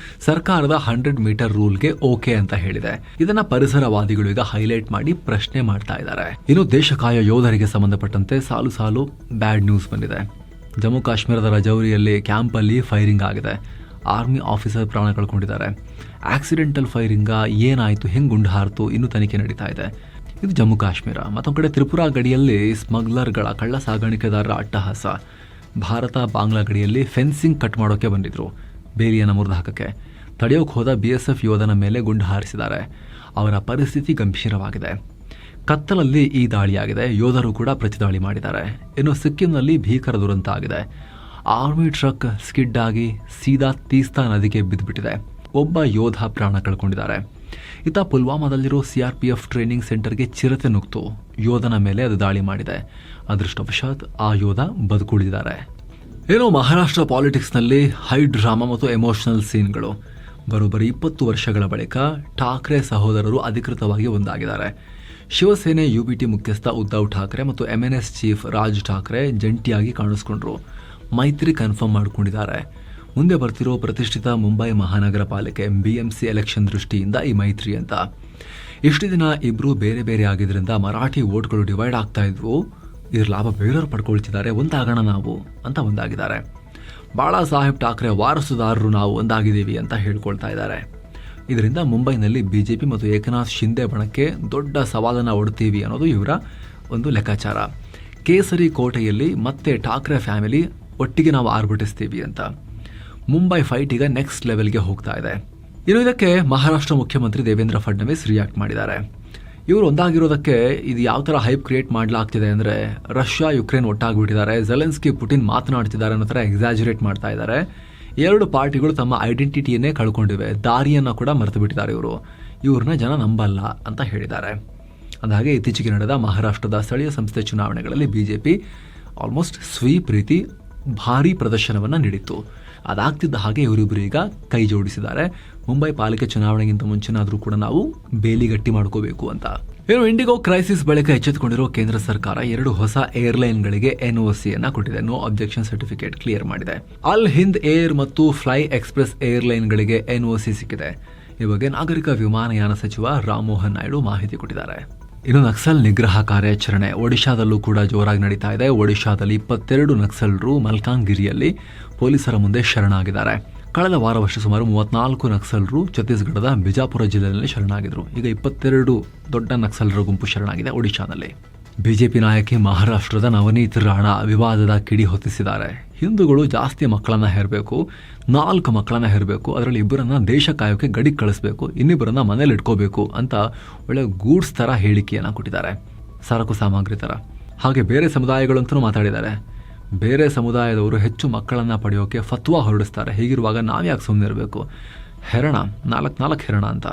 A: ಸರ್ಕಾರದ 100 ಮೀಟರ್ ರೂಲ್ಗೆ ಓಕೆ ಅಂತ ಹೇಳಿದೆ. ಇದನ್ನ ಪರಿಸರವಾದಿಗಳು ಈಗ ಹೈಲೈಟ್ ಮಾಡಿ ಪ್ರಶ್ನೆ ಮಾಡ್ತಾ ಇದ್ದಾರೆ. ಇನ್ನು ದೇಶಕಾಯ ಯೋಧರಿಗೆ ಸಂಬಂಧಪಟ್ಟಂತೆ ಸಾಲು ಸಾಲು ಬ್ಯಾಡ್ ನ್ಯೂಸ್ ಬಂದಿದೆ. ಜಮ್ಮು ಕಾಶ್ಮೀರದ ರಜೌರಿಯಲ್ಲಿ ಕ್ಯಾಂಪಲ್ಲಿ ಫೈರಿಂಗ್ ಆಗಿದೆ, ಆರ್ಮಿ ಆಫೀಸರ್ ಪ್ರಾಣ ಕಳ್ಕೊಂಡಿದ್ದಾರೆ. ಆಕ್ಸಿಡೆಂಟಲ್ ಫೈರಿಂಗ ಏನಾಯಿತು, ಹೆಂಗೆ ಗುಂಡು ಹಾರಿತು, ಇನ್ನೂ ತನಿಖೆ ನಡೀತಾ ಇದೆ. ಇದು ಜಮ್ಮು ಕಾಶ್ಮೀರ. ಮತ್ತೊಂದು ಕಡೆ ತ್ರಿಪುರಾ ಗಡಿಯಲ್ಲಿ ಸ್ಮಗ್ಲರ್ಗಳ ಕಳ್ಳ ಸಾಗಾಣಿಕೆದಾರರ ಅಟ್ಟಹಾಸ. ಭಾರತ ಬಾಂಗ್ಲಾ ಗಡಿಯಲ್ಲಿ ಫೆನ್ಸಿಂಗ್ ಕಟ್ ಮಾಡೋಕೆ ಬಂದಿದ್ರು, ಬೇಲಿಯನ್ನು ಮುರಿದು ಹಾಕಕ್ಕೆ. ತಡೆಯೋಕೆ ಹೋದ BSF ಯೋಧನ ಮೇಲೆ ಗುಂಡು ಹಾರಿಸಿದ್ದಾರೆ. ಅವರ ಪರಿಸ್ಥಿತಿ ಗಂಭೀರವಾಗಿದೆ. ಕತ್ತಲಲ್ಲಿ ಈ ದಾಳಿಯಾಗಿದೆ, ಯೋಧರು ಕೂಡ ಪ್ರತಿದಾಳಿ ಮಾಡಿದ್ದಾರೆ. ಇನ್ನು ಸಿಕ್ಕಿಂನಲ್ಲಿ ಭೀಕರ ದುರಂತ ಆಗಿದೆ. ಆರ್ಮಿ ಟ್ರಕ್ ಸ್ಕಿಡ್ ಆಗಿ ಸೀದಾ ತೀಸ್ತಾ ನದಿಗೆ ಬಿದ್ದುಬಿಟ್ಟಿದೆ. ಒಬ್ಬ ಯೋಧ ಪ್ರಾಣ ಕಳ್ಕೊಂಡಿದ್ದಾರೆ. ಇತ್ತ ಪುಲ್ವಾಮಾದಲ್ಲಿರೋ CRPF ಟ್ರೈನಿಂಗ್ ಸೆಂಟರ್ಗೆ ಚಿರತೆ ನುಗ್ತು, ಯೋಧನ ಮೇಲೆ ಅದು ದಾಳಿ ಮಾಡಿದೆ. ಅದೃಷ್ಟವಶಾತ್ ಆ ಯೋಧ ಬದುಕುಳಿದಿದ್ದಾರೆ. ಏನೋ ಮಹಾರಾಷ್ಟ್ರ ಪಾಲಿಟಿಕ್ಸ್ನಲ್ಲಿ ಹೈ ಡ್ರಾಮಾ ಮತ್ತು ಎಮೋಷನಲ್ ಸೀನ್ಗಳು. ಬರೋಬ್ಬರಿ 20 ವರ್ಷಗಳ ಬಳಿಕ ಠಾಕ್ರೆ ಸಹೋದರರು ಅಧಿಕೃತವಾಗಿ ಒಂದಾಗಿದ್ದಾರೆ. ಶಿವಸೇನೆ UBT ಮುಖ್ಯಸ್ಥ ಉದ್ಧವ್ ಠಾಕ್ರೆ ಮತ್ತು MNS ಚೀಫ್ ರಾಜ್ ಠಾಕ್ರೆ ಜಂಟಿಯಾಗಿ ಕಾಣಿಸ್ಕೊಂಡ್ರು. ಮೈತ್ರಿ ಕನ್ಫರ್ಮ್ ಮಾಡಿಕೊಂಡಿದ್ದಾರೆ. ಮುಂದೆ ಬರ್ತಿರೋ ಪ್ರತಿಷ್ಠಿತ ಮುಂಬೈ ಮಹಾನಗರ ಪಾಲಿಕೆ BMC ಎಲೆಕ್ಷನ್ ದೃಷ್ಟಿಯಿಂದ ಈ ಮೈತ್ರಿ ಅಂತ. ಇಷ್ಟು ದಿನ ಇಬ್ರು ಬೇರೆ ಬೇರೆ ಆಗಿದ್ರಿಂದ ಮರಾಠಿ ವೋಟ್ಗಳು ಡಿವೈಡ್ ಆಗ್ತಾ ಇದ್ವು. ಇದ್ರ ಲಾಭ ಬೇರೆಯವರು ಪಡ್ಕೊಳ್ತಿದ್ದಾರೆ, ಒಂದಾಗೋಣ ನಾವು ಅಂತ ಒಂದಾಗಿದ್ದಾರೆ. ಬಾಳಾ ಸಾಹೇಬ್ ಠಾಕ್ರೆ ವಾರಸುದಾರರು ನಾವು ಒಂದಾಗಿದ್ದೀವಿ ಅಂತ ಹೇಳ್ಕೊಳ್ತಾ ಇದ್ದಾರೆ. ಇದರಿಂದ ಮುಂಬೈನಲ್ಲಿ BJP ಮತ್ತು ಏಕನಾಥ್ ಶಿಂದೆ ಬಣಕ್ಕೆ ದೊಡ್ಡ ಸವಾಲನ್ನು ಒಡ್ತೀವಿ ಅನ್ನೋದು ಇವರ ಒಂದು ಲೆಕ್ಕಾಚಾರ. ಕೇಸರಿ ಕೋಟೆಯಲ್ಲಿ ಮತ್ತೆ ಠಾಕ್ರೆ ಫ್ಯಾಮಿಲಿ ಒಟ್ಟಿಗೆ ನಾವು ಆರ್ಭಟಿಸ್ತೀವಿ ಅಂತ. ಮುಂಬೈ ಫೈಟ್ ಈಗ ನೆಕ್ಸ್ಟ್ ಲೆವೆಲ್ಗೆ ಹೋಗ್ತಾ ಇದೆ. ಇನ್ನು ಇದಕ್ಕೆ ಮಹಾರಾಷ್ಟ್ರ ಮುಖ್ಯಮಂತ್ರಿ ದೇವೇಂದ್ರ ಫಡ್ನವೀಸ್ ರಿಯಾಕ್ಟ್ ಮಾಡಿದ್ದಾರೆ. ಇವರು ಒಂದಾಗಿರೋದಕ್ಕೆ ಇದು ಯಾವ ಥರ ಹೈಪ್ ಕ್ರಿಯೇಟ್ ಮಾಡಲಾಗ್ತಿದೆ ಅಂದರೆ, ರಷ್ಯಾ ಯುಕ್ರೇನ್ ಒಟ್ಟಾಗ್ಬಿಟ್ಟಿದ್ದಾರೆ, ಜೆಲೆನ್ಸ್ಕಿ ಪುಟಿನ್ ಮಾತನಾಡ್ತಿದ್ದಾರೆ ಅನ್ನೋ ಥರ ಎಕ್ಸಾಜುರೇಟ್ ಮಾಡ್ತಾ ಇದ್ದಾರೆ. ಎರಡು ಪಾರ್ಟಿಗಳು ತಮ್ಮ ಐಡೆಂಟಿಟಿಯನ್ನೇ ಕಳ್ಕೊಂಡಿವೆ, ದಾರಿಯನ್ನು ಕೂಡ ಮರೆತು ಬಿಟ್ಟಿದ್ದಾರೆ. ಇವ್ರನ್ನ ಜನ ನಂಬಲ್ಲ ಅಂತ ಹೇಳಿದ್ದಾರೆ. ಅಂದಹಾಗೆ ಇತ್ತೀಚೆಗೆ ನಡೆದ ಮಹಾರಾಷ್ಟ್ರದ ಸ್ಥಳೀಯ ಸಂಸ್ಥೆ ಚುನಾವಣೆಗಳಲ್ಲಿ BJP ಆಲ್ಮೋಸ್ಟ್ ಸ್ವೀಪ್ ರೀತಿ ಭಾರೀ ಪ್ರದರ್ಶನವನ್ನು ನೀಡಿತ್ತು. ಅದಾಗ್ತಿದ್ದ ಹಾಗೆ ಇವರಿಬ್ಬರು ಈಗ ಕೈ ಜೋಡಿಸಿದ್ದಾರೆ. ಮುಂಬೈ ಪಾಲಿಕೆ ಚುನಾವಣೆಗಿಂತ ಮುಂಚೆನಾದರೂ ಕೂಡ ನಾವು ಬೇಲಿಗಟ್ಟಿ ಮಾಡ್ಕೋಬೇಕು ಅಂತ. ಇನ್ನು ಇಂಡಿಗೋ ಕ್ರೈಸಿಸ್ ಬಳಿಕ ಎಚ್ಚೆತ್ತುಕೊಂಡಿರೋ ಕೇಂದ್ರ ಸರ್ಕಾರ 2 ಹೊಸ ಏರ್ಲೈನ್ಗಳಿಗೆ NOCಯನ್ನು ಕೊಟ್ಟಿದೆ. ನೋ ಅಬ್ಜೆಕ್ಷನ್ ಸರ್ಟಿಫಿಕೇಟ್ ಕ್ಲಿಯರ್ ಮಾಡಿದೆ. ಅಲ್ ಹಿಂದ್ ಏರ್ ಮತ್ತು ಫ್ಲೈ ಎಕ್ಸ್ಪ್ರೆಸ್ ಏರ್ಲೈನ್ಗಳಿಗೆ NOC ಸಿಕ್ಕಿದೆ. ಈ ಬಗ್ಗೆ ನಾಗರಿಕ ವಿಮಾನಯಾನ ಸಚಿವ ರಾಮಮೋಹನ್ ನಾಯ್ಡು ಮಾಹಿತಿ ಕೊಟ್ಟಿದ್ದಾರೆ. ಇನ್ನು ನಕ್ಸಲ್ ನಿಗ್ರಹ ಕಾರ್ಯಾಚರಣೆ ಒಡಿಶಾದಲ್ಲೂ ಕೂಡ ಜೋರಾಗಿ ನಡೀತಾ ಇದೆ. ಒಡಿಶಾದಲ್ಲಿ 22 ನಕ್ಸಲರು ಮಲ್ಕಾಂಗಿರಿಯಲ್ಲಿ ಪೊಲೀಸರ ಮುಂದೆ ಶರಣಾಗಿದ್ದಾರೆ. ಕಳೆದ ವಾರವಷ್ಟೇ ಸುಮಾರು 34 ನಕ್ಸಲರು ಛತ್ತೀಸ್ಗಢದ ಬಿಜಾಪುರ ಜಿಲ್ಲೆಯಲ್ಲಿ ಶರಣಾಗಿದ್ರು. ಈಗ 22 ದೊಡ್ಡ ನಕ್ಸಲರ ಗುಂಪು ಶರಣಾಗಿದೆ ಒಡಿಶಾದಲ್ಲಿ. BJP ನಾಯಕಿ ಮಹಾರಾಷ್ಟ್ರದ ನವನೀತ್ ರಾಣಾ ವಿವಾದದ ಕಿಡಿ ಹೊತ್ತಿಸಿದ್ದಾರೆ. ಹಿಂದೂಗಳು ಜಾಸ್ತಿ ಮಕ್ಕಳನ್ನ ಹೆರಬೇಕು, 4 ಮಕ್ಕಳನ್ನ ಹೆರಬೇಕು, ಅದರಲ್ಲಿ 2ರನ್ನ ದೇಶ ಕಾಯೋಕೆ ಗಡಿ ಕಳಿಸ್ಬೇಕು, ಇನ್ನಿಬ್ಬರನ್ನ ಮನೇಲಿ ಇಟ್ಕೋಬೇಕು ಅಂತ ಒಳ್ಳೆ ಗೂಡ್ಸ್ ಥರ ಹೇಳಿಕೆಯನ್ನು ಕೊಟ್ಟಿದ್ದಾರೆ, ಸರಕು ಸಾಮಗ್ರಿ ಥರ. ಹಾಗೆ ಬೇರೆ ಸಮುದಾಯಗಳಂತೂ ಮಾತಾಡಿದ್ದಾರೆ. ಬೇರೆ ಸಮುದಾಯದವರು ಹೆಚ್ಚು ಮಕ್ಕಳನ್ನು ಪಡೆಯೋಕೆ ಫತ್ವಾ ಹೊರಡಿಸ್ತಾರೆ. ಹೀಗಿರುವಾಗ ನಾವು ಯಾಕೆ ಸುಮ್ಮನೆ ಇರಬೇಕು? ಹೆರಣ 4 ಹೆರಣ ಅಂತ.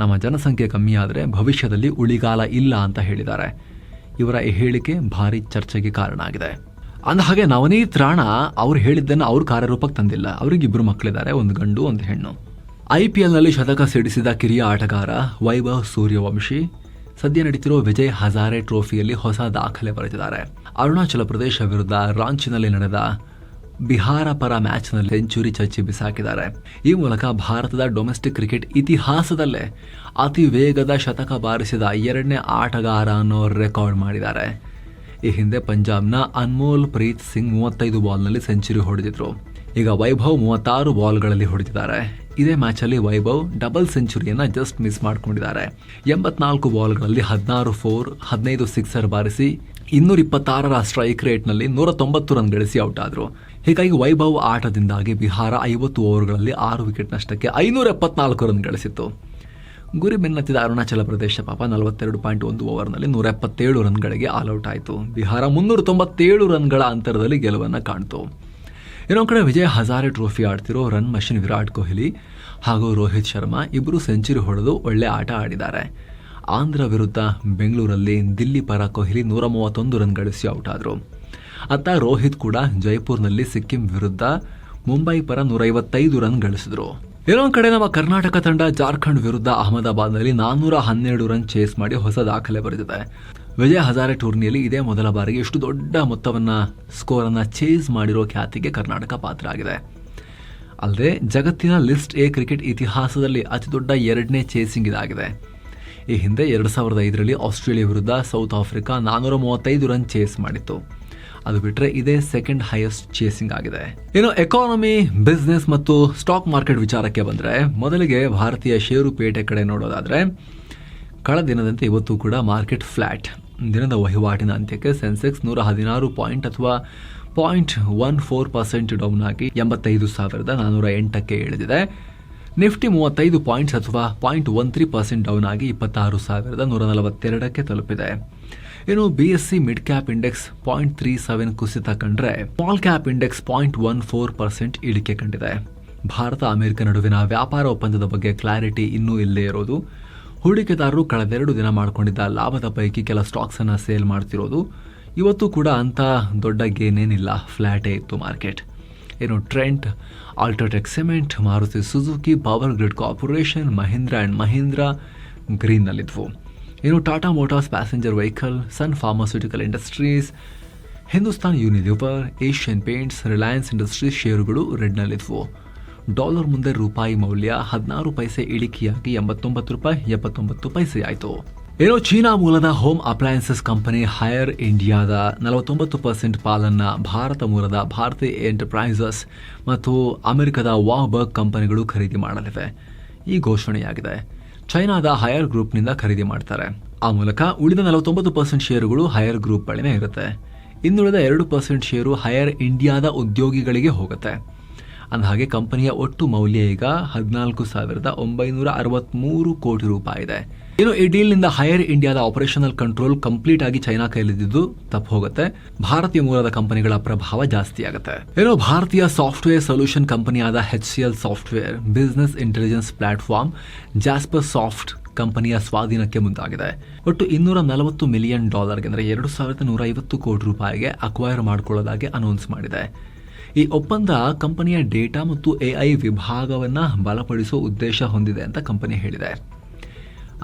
A: ನಮ್ಮ ಜನಸಂಖ್ಯೆ ಕಮ್ಮಿ ಆದರೆ ಭವಿಷ್ಯದಲ್ಲಿ ಉಳಿಗಾಲ ಇಲ್ಲ ಅಂತ ಹೇಳಿದ್ದಾರೆ. ಇವರ ಈ ಹೇಳಿಕೆ ಭಾರಿ ಚರ್ಚೆಗೆ ಕಾರಣ ಆಗಿದೆ. ಅಂದಹಾಗೆ ನವನೀತ್ ರಾಣಾ ಅವ್ರು ಹೇಳಿದ್ದನ್ನು ಅವ್ರ ಕಾರ್ಯರೂಪಕ್ಕೆ ತಂದಿಲ್ಲ. ಅವ್ರಿಗೆ 2 ಮಕ್ಕಳಿದ್ದಾರೆ, ಒಂದು ಗಂಡು ಒಂದು ಹೆಣ್ಣು. IPLನಲ್ಲಿ ಶತಕ ಸಿಡಿಸಿದ ಕಿರಿಯ ಆಟಗಾರ ವೈಭವ್ ಸೂರ್ಯವಂಶಿ ಸದ್ಯ ನಡೀತಿರೋ ವಿಜಯ್ ಹಜಾರೆ ಟ್ರೋಫಿಯಲ್ಲಿ ಹೊಸ ದಾಖಲೆ ಬರೆದಿದ್ದಾರೆ. ಅರುಣಾಚಲ ಪ್ರದೇಶ ವಿರುದ್ಧ ರಾಂಚಿನಲ್ಲಿ ನಡೆದ ಬಿಹಾರ ಪರ ಮ್ಯಾಚ್ನಲ್ಲಿ ಸೆಂಚುರಿ ಚಚ್ಚಿ ಬಿಸಾಕಿದ್ದಾರೆ. ಈ ಮೂಲಕ ಭಾರತದ ಡೊಮೆಸ್ಟಿಕ್ ಕ್ರಿಕೆಟ್ ಇತಿಹಾಸದಲ್ಲೇ ಅತಿ ವೇಗದ ಶತಕ ಬಾರಿಸಿದ 2ನೇ ಆಟಗಾರ ಅನ್ನೋ ರೆಕಾರ್ಡ್ ಮಾಡಿದ್ದಾರೆ. ಈ ಹಿಂದೆ ಪಂಜಾಬ್ನ ಅನ್ಮೋಲ್ ಪ್ರೀತ್ ಸಿಂಗ್ 35 ಬಾಲ್ನಲ್ಲಿ ಸೆಂಚುರಿ ಹೊಡೆದಿದ್ರು. ಈಗ ವೈಭವ್ 36 ಬಾಲ್ಗಳಲ್ಲಿ ಹೊಡೆದಿದ್ದಾರೆ. ಇದೇ ಮ್ಯಾಚಲ್ಲಿ ವೈಭವ್ ಡಬಲ್ ಸೆಂಚುರಿಯನ್ನು ಜಸ್ಟ್ ಮಿಸ್ ಮಾಡಿಕೊಂಡಿದ್ದಾರೆ. 84 ಬಾಲ್ಗಳಲ್ಲಿ 16 4, 15 ಸಿಕ್ಸರ್ ಬಾರಿಸಿ 226ರ ಸ್ಟ್ರೈಕ್ ರೇಟ್ನಲ್ಲಿ 190 ರನ್ ಗಳಿಸಿ ಔಟ್ ಆದರು. ಹೀಗಾಗಿ ವೈಭವ್ ಆಟದಿಂದಾಗಿ ಬಿಹಾರ 50 ಓವರ್ಗಳಲ್ಲಿ 6 ವಿಕೆಟ್ ನಷ್ಟಕ್ಕೆ 574 ರನ್ ಗಳಿಸಿತ್ತು. ಗುರಿ ಬೆನ್ನತ್ತಿದ ಅರುಣಾಚಲ ಪ್ರದೇಶ ಪಾಪ 42.1 ಓವರ್ನಲ್ಲಿ 177 ರನ್ಗಳಿಗೆ ಆಲ್ಔಟ್ ಆಯಿತು. ಬಿಹಾರ 397 ರನ್ಗಳ ಅಂತರದಲ್ಲಿ ಗೆಲುವನ್ನು ಕಾಣ್ತು. ಇನ್ನೊಂದು ಕಡೆ ವಿಜಯ್ ಹಜಾರೆ ಟ್ರೋಫಿ ಆಡ್ತಿರೋ ರನ್ ಮಷಿನ್ ವಿರಾಟ್ ಕೊಹ್ಲಿ ಹಾಗೂ ರೋಹಿತ್ ಶರ್ಮಾ ಇಬ್ಬರು ಸೆಂಚುರಿ ಹೊಡೆದು ಒಳ್ಳೆ ಆಟ ಆಡಿದ್ದಾರೆ. ಆಂಧ್ರ ವಿರುದ್ಧ ಬೆಂಗಳೂರಲ್ಲಿ ದಿಲ್ಲಿ ಪರ ಕೊಹ್ಲಿ 131 ರನ್ ಗಳಿಸಿ ಔಟ್ ಆದರು. ಅತ್ತ ರೋಹಿತ್ ಕೂಡ ಜೈಪುರ್ನಲ್ಲಿ ಸಿಕ್ಕಿಂ ವಿರುದ್ಧ ಮುಂಬೈ ಪರ 155 ರನ್ ಗಳಿಸಿದ್ರು. ಇನ್ನೊಂದು ಕಡೆ ನಮ್ಮ ಕರ್ನಾಟಕ ತಂಡ ಜಾರ್ಖಂಡ್ ವಿರುದ್ಧ ಅಹಮದಾಬಾದ್ನಲ್ಲಿ 412 ರನ್ ಚೇಸ್ ಮಾಡಿ ಹೊಸ ದಾಖಲೆ ಬರೆದಿದೆ. ವಿಜಯ್ ಹಜಾರೆ ಟೂರ್ನಿಯಲ್ಲಿ ಇದೇ ಮೊದಲ ಬಾರಿಗೆ ಇಷ್ಟು ದೊಡ್ಡ ಮೊತ್ತವನ್ನ ಸ್ಕೋರನ್ನು ಚೇಸ್ ಮಾಡಿರೋ ಖ್ಯಾತಿಗೆ ಕರ್ನಾಟಕ ಪಾತ್ರ ಆಗಿದೆ. ಅಲ್ಲದೆ ಜಗತ್ತಿನ ಲಿಸ್ಟ್ ಎ ಕ್ರಿಕೆಟ್ ಇತಿಹಾಸದಲ್ಲಿ ಅತಿ ದೊಡ್ಡ 2ನೇ ಚೇಸಿಂಗ್ ಇದಾಗಿದೆ. ಈ ಹಿಂದೆ 2005ರಲ್ಲಿ ಆಸ್ಟ್ರೇಲಿಯಾ ವಿರುದ್ಧ ಸೌತ್ ಆಫ್ರಿಕಾ 435 ರನ್ ಚೇಸ್ ಮಾಡಿತ್ತು. ಅದು ಬಿಟ್ಟರೆ ಇದೇ ಸೆಕೆಂಡ್ ಹೈಯೆಸ್ಟ್ ಚೇಸಿಂಗ್ ಆಗಿದೆ. ಇನ್ನು ಎಕಾನಮಿ, ಬಿಸ್ನೆಸ್ ಮತ್ತು ಸ್ಟಾಕ್ ಮಾರ್ಕೆಟ್ ವಿಚಾರಕ್ಕೆ ಬಂದರೆ ಮೊದಲಿಗೆ ಭಾರತೀಯ ಷೇರುಪೇಟೆ ಕಡೆ ನೋಡೋದಾದರೆ ಕಳೆದ ದಿನದಂತೆ ಇವತ್ತು ಕೂಡ ಮಾರ್ಕೆಟ್ ಫ್ಲಾಟ್. ದಿನದ ವಹಿವಾಟಿನ ಅಂತ್ಯಕ್ಕೆ ಸೆನ್ಸೆಕ್ಸ್ 116 ಪಾಯಿಂಟ್ ಅಥವಾ 0.14% ಡೌನ್ ಆಗಿ 85,408ಕ್ಕೆ ಇಳಿದಿದೆ. ನಿಫ್ಟಿ 35 ಪಾಯಿಂಟ್ಸ್ ಅಥವಾ 0.13% ಡೌನ್ ಆಗಿ 26,142ಕ್ಕೆ ತಲುಪಿದೆ. ಇನ್ನು BSE ಮಿಡ್ ಕ್ಯಾಪ್ ಇಂಡೆಕ್ಸ್ 0.37 ಕುಸಿತ ಕಂಡ್ರೆ ಸ್ಮಾಲ್ ಕ್ಯಾಪ್ ಇಂಡೆಕ್ಸ್ 0.14% ಇಳಿಕೆ ಕಂಡಿದೆ. ಭಾರತ ಅಮೆರಿಕ ನಡುವಿನ ವ್ಯಾಪಾರ ಒಪ್ಪಂದದ ಬಗ್ಗೆ ಕ್ಲಾರಿಟಿ ಇನ್ನೂ ಇಲ್ಲೇ ಇರೋದು, ಹೂಡಿಕೆದಾರರು ಕಳೆದೆರಡು ದಿನ ಮಾಡಿಕೊಂಡಿದ್ದ ಲಾಭದ ಪೈಕಿ ಕೆಲ ಸ್ಟಾಕ್ಸ್ ಅನ್ನ ಸೇಲ್ ಮಾಡ್ತಿರೋದು, ಇವತ್ತು ಕೂಡ ಅಂತ ದೊಡ್ಡ ಗೇನ್ ಏನಿಲ್ಲ, ಫ್ಲಾಟೇ ಇತ್ತು ಮಾರ್ಕೆಟ್. ಏನು Trent, UltraTech Cement, Maruti Suzuki, Power Grid Corporation, Mahindra and Mahindra ಗ್ರೀನ್ನಲ್ಲಿದ್ವು. ಇನ್ನು Tata Motors passenger vehicle, Sun Pharmaceutical Industries, Hindustan Unilever, Asian Paints, Reliance Industries ಷೇರುಗಳು ರೆಡ್ನಲ್ಲಿದ್ವು. ಡಾಲರ್ ಮುಂದೆ ರೂಪಾಯಿ ಮೌಲ್ಯ 16 ಪೈಸೆ ಇಳಿಕೆಯಾಗಿ 89 ರೂಪಾಯಿ 79 ಪೈಸೆ ಆಯಿತು. ಏನೋ ಚೀನಾ ಮೂಲದ ಹೋಮ್ ಅಪ್ಲಯನ್ಸಸ್ ಕಂಪನಿ ಹೈಯರ್ ಇಂಡಿಯಾದ 49% ಪಾಲನ್ನ ಭಾರತ ಮೂಲದ ಭಾರತಿ ಎಂಟರ್ಪ್ರೈಸಸ್ ಮತ್ತು ಅಮೆರಿಕದ ವಾಹ್ಬರ್ಗ್ ಕಂಪನಿಗಳು ಖರೀದಿ ಮಾಡಲಿವೆ. ಈ ಘೋಷಣೆಯಾಗಿದೆ. ಚೈನಾದ ಹೈಯರ್ ಗ್ರೂಪ್ನಿಂದ ಖರೀದಿ ಮಾಡ್ತಾರೆ. ಆ ಮೂಲಕ ಉಳಿದ 49% ಷೇರುಗಳು ಹೈಯರ್ ಗ್ರೂಪ್ ಬಳಿನೇ ಇರುತ್ತೆ. ಇನ್ನುಳಿದ 2% ಷೇರು ಹೈಯರ್ ಇಂಡಿಯಾದ ಉದ್ಯೋಗಿಗಳಿಗೆ ಹೋಗುತ್ತೆ. ಅಂದಹಾಗೆ ಕಂಪನಿಯ ಒಟ್ಟು ಮೌಲ್ಯ ಈಗ 14,963 ಕೋಟಿ ರೂಪಾಯಿ ಇದೆ. ಇನ್ನು ಈ ಡೀಲ್ನಿಂದ ಹೈಯರ್ ಇಂಡಿಯಾದ ಆಪರೇಷನಲ್ ಕಂಟ್ರೋಲ್ ಕಂಪ್ಲೀಟ್ ಆಗಿ ಚೈನಾ ಕೈಲಿದ್ದು ತಪ್ಪು ಹೋಗುತ್ತೆ. ಭಾರತೀಯ ಮೂಲದ ಕಂಪನಿಗಳ ಪ್ರಭಾವ ಜಾಸ್ತಿ ಆಗುತ್ತೆ. ಇನ್ನು ಭಾರತೀಯ ಸಾಫ್ಟ್ವೇರ್ ಸೊಲ್ಯೂಷನ್ ಕಂಪನಿಯಾದ HCL software business intelligence platform Jaspersoft ಕಂಪನಿಯ ಸ್ವಾಧೀನಕ್ಕೆ ಮುಂದಾಗಿದೆ. ಒಟ್ಟು $240 ಮಿಲಿಯನ್ ಅಂದರೆ 2,150 ಕೋಟಿ ರೂಪಾಯಿಗೆ ಅಕ್ವೈರ್ ಮಾಡಿಕೊಳ್ಳೋದಾಗಿ ಅನೌನ್ಸ್ ಮಾಡಿದೆ. ಈ ಒಪ್ಪಂದ ಕಂಪನಿಯ ಡೇಟಾ ಮತ್ತು AI ವಿಭಾಗವನ್ನು ಬಲಪಡಿಸುವ ಉದ್ದೇಶ ಹೊಂದಿದೆ ಅಂತ ಕಂಪನಿ ಹೇಳಿದೆ.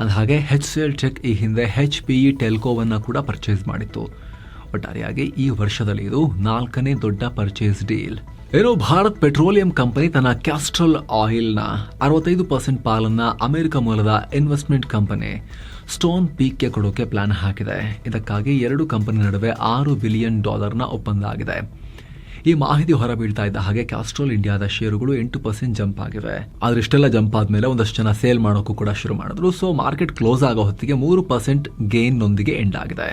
A: ಅಂದಹಾಗೆ HCL ಟೆಕ್ ಈ ಹಿಂದೆ HPE ಟೆಲ್ಕೋವನ್ನು ಕೂಡ ಪರ್ಚೇಸ್ ಮಾಡಿತ್ತು. ಒಟ್ಟಾರೆಯಾಗಿ ಈ ವರ್ಷದಲ್ಲಿ ಇದು 4ನೇ ದೊಡ್ಡ ಪರ್ಚೇಸ್ ಡೀಲ್. ಏನೋ ಭಾರತ್ ಪೆಟ್ರೋಲಿಯಂ ಕಂಪನಿ ತನ್ನ ಕ್ಯಾಸ್ಟ್ರಲ್ ಆಯಿಲ್ನ 65% ಪಾಲನ್ನ ಅಮೆರಿಕ ಮೂಲದ ಇನ್ವೆಸ್ಟ್ಮೆಂಟ್ ಕಂಪನಿ ಸ್ಟೋನ್ ಪೀಕ್ಗೆ ಕೊಡೋಕೆ ಪ್ಲಾನ್ ಹಾಕಿದೆ. ಇದಕ್ಕಾಗಿ 2 ಕಂಪನಿ ನಡುವೆ $6 ಬಿಲಿಯನ್ ಒಪ್ಪಂದ ಆಗಿದೆ. ಈ ಮಾಹಿತಿ ಹೊರಬೀಳ್ತಾ ಇದ್ದ ಹಾಗೆ ಕ್ಯಾಸ್ಟ್ರೋಲ್ ಇಂಡಿಯಾದ ಷೇರುಗಳು 8% ಜಂಪ್ ಆಗಿವೆ. ಆದ್ರೆ ಇಷ್ಟೆಲ್ಲ ಜಂಪ್ ಆದ್ಮೇಲೆ ಒಂದಷ್ಟು ಜನ ಸೇಲ್ ಮಾಡೋಕ್ಕೂ ಕೂಡ ಶುರು ಮಾಡಿದ್ರು. ಸೊ ಮಾರ್ಕೆಟ್ ಕ್ಲೋಸ್ ಆಗೋ ಹೊತ್ತಿಗೆ 3% ಗೇನ್ ನೊಂದಿಗೆ ಎಂಡ್ ಆಗಿದೆ.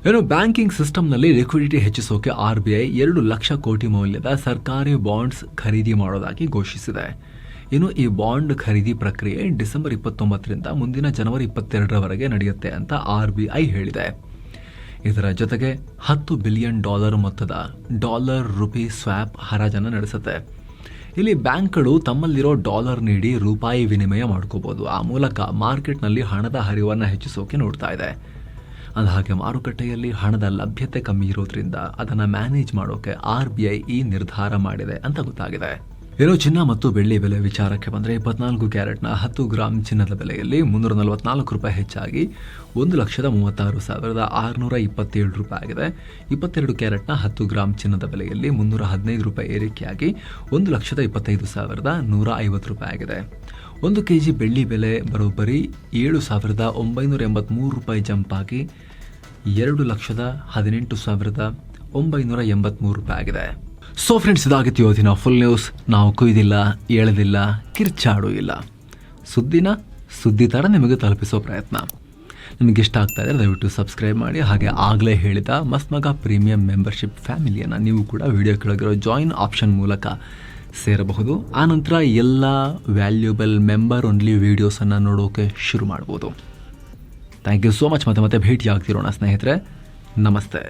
A: ಏನು ಬ್ಯಾಂಕಿಂಗ್ ಸಿಸ್ಟಮ್ನಲ್ಲಿ ಲಿಕ್ವಿಡಿಟಿ ಹೆಚ್ಚಿಸೋಕೆ RBI 2 ಲಕ್ಷ ಕೋಟಿ ಮೌಲ್ಯದ ಸರ್ಕಾರಿ ಬಾಂಡ್ಸ್ ಖರೀದಿ ಮಾಡೋದಾಗಿ ಘೋಷಿಸಿದೆ. ಇನ್ನು ಈ ಬಾಂಡ್ ಖರೀದಿ ಪ್ರಕ್ರಿಯೆ ಡಿಸೆಂಬರ್ 29ರಿಂದ ಮುಂದಿನ ಜನವರಿ 22ರವರೆಗೆ ನಡೆಯುತ್ತೆ ಅಂತ RBI ಹೇಳಿದೆ. ಇದರ ಜೊತೆಗೆ $10 ಬಿಲಿಯನ್ ಮೊತ್ತದ ಡಾಲರ್ ರುಪಿ ಸ್ವ್ಯಾಪ್ ಹರಾಜನ್ನು ನಡೆಸುತ್ತೆ. ಇಲ್ಲಿ ಬ್ಯಾಂಕ್ಗಳು ತಮ್ಮಲ್ಲಿರೋ ಡಾಲರ್ ನೀಡಿ ರೂಪಾಯಿ ವಿನಿಮಯ ಮಾಡ್ಕೋಬಹುದು. ಆ ಮೂಲಕ ಮಾರ್ಕೆಟ್ನಲ್ಲಿ ಹಣದ ಹರಿವನ್ನು ಹೆಚ್ಚಿಸೋಕೆ ನೋಡ್ತಾ ಇದೆ. ಅಂದಹಾಗೆ ಮಾರುಕಟ್ಟೆಯಲ್ಲಿ ಹಣದ ಲಭ್ಯತೆ ಕಮ್ಮಿ ಇರೋದ್ರಿಂದ ಅದನ್ನು ಮ್ಯಾನೇಜ್ ಮಾಡೋಕೆ RBI ಈ ನಿರ್ಧಾರ ಮಾಡಿದೆ ಅಂತ ಗೊತ್ತಾಗಿದೆ. ಏನೋ ಚಿನ್ನ ಮತ್ತು ಬೆಳ್ಳಿ ಬೆಲೆ ವಿಚಾರಕ್ಕೆ ಬಂದರೆ 24 ಕ್ಯಾರೆಟ್ನ 10 ಗ್ರಾಂ ಚಿನ್ನದ ಬೆಲೆಯಲ್ಲಿ 344 ರೂಪಾಯಿ ಹೆಚ್ಚಾಗಿ 1,36,627 ರೂಪಾಯಿ ಆಗಿದೆ. 22 ಕ್ಯಾರೆಟ್ನ 10 ಗ್ರಾಂ ಚಿನ್ನದ ಬೆಲೆಯಲ್ಲಿ 315 ರೂಪಾಯಿ ಏರಿಕೆಯಾಗಿ 1,25,150 ರೂಪಾಯಿ ಆಗಿದೆ. 1 kg ಬೆಳ್ಳಿ ಬೆಲೆ ಬರೋಬ್ಬರಿ 7,983 ರೂಪಾಯಿ ಜಂಪ್ ಆಗಿ 2,18,983 ರೂಪಾಯಿ ಆಗಿದೆ. ಸೊ ಫ್ರೆಂಡ್ಸ್, ಇದಾಗಿತ್ತು ಇವತ್ತಿನ ಫುಲ್ ನ್ಯೂಸ್. ನಾವು ಕುಯ್ದಿಲ್ಲ, ಎಳೆದಿಲ್ಲ, ಕಿರ್ಚಾಡೂ ಇಲ್ಲ. ಸುದ್ದಿ ಥರ ನಿಮಗೆ ತಲುಪಿಸೋ ಪ್ರಯತ್ನ. ನಿಮಗೆ ಇಷ್ಟ ಆಗ್ತಾ ಇದ್ದರೆ ದಯವಿಟ್ಟು ಸಬ್ಸ್ಕ್ರೈಬ್ ಮಾಡಿ. ಹಾಗೆ ಆಗಲೇ ಹೇಳಿದ ಮಸ್ತ್ ಮಗ ಪ್ರೀಮಿಯಂ ಮೆಂಬರ್ಶಿಪ್ ಫ್ಯಾಮಿಲಿಯನ್ನು ನೀವು ಕೂಡ ವಿಡಿಯೋ ಕೆಳಗಿರೋ ಜಾಯಿನ್ ಆಪ್ಷನ್ ಮೂಲಕ ಸೇರಬಹುದು. ಆನಂತರ ಎಲ್ಲ ವ್ಯಾಲ್ಯೂಬಲ್ ಮೆಂಬರ್ ಓನ್ಲಿ ವೀಡಿಯೋಸನ್ನು ನೋಡೋಕೆ ಶುರು ಮಾಡ್ಬೋದು. Thank you so much. ಮತ್ತೆ ಭೇಟಿ ಆಗ್ತಿರೋಣ ಸ್ನೇಹಿತರೆ. ನಮಸ್ತೆ.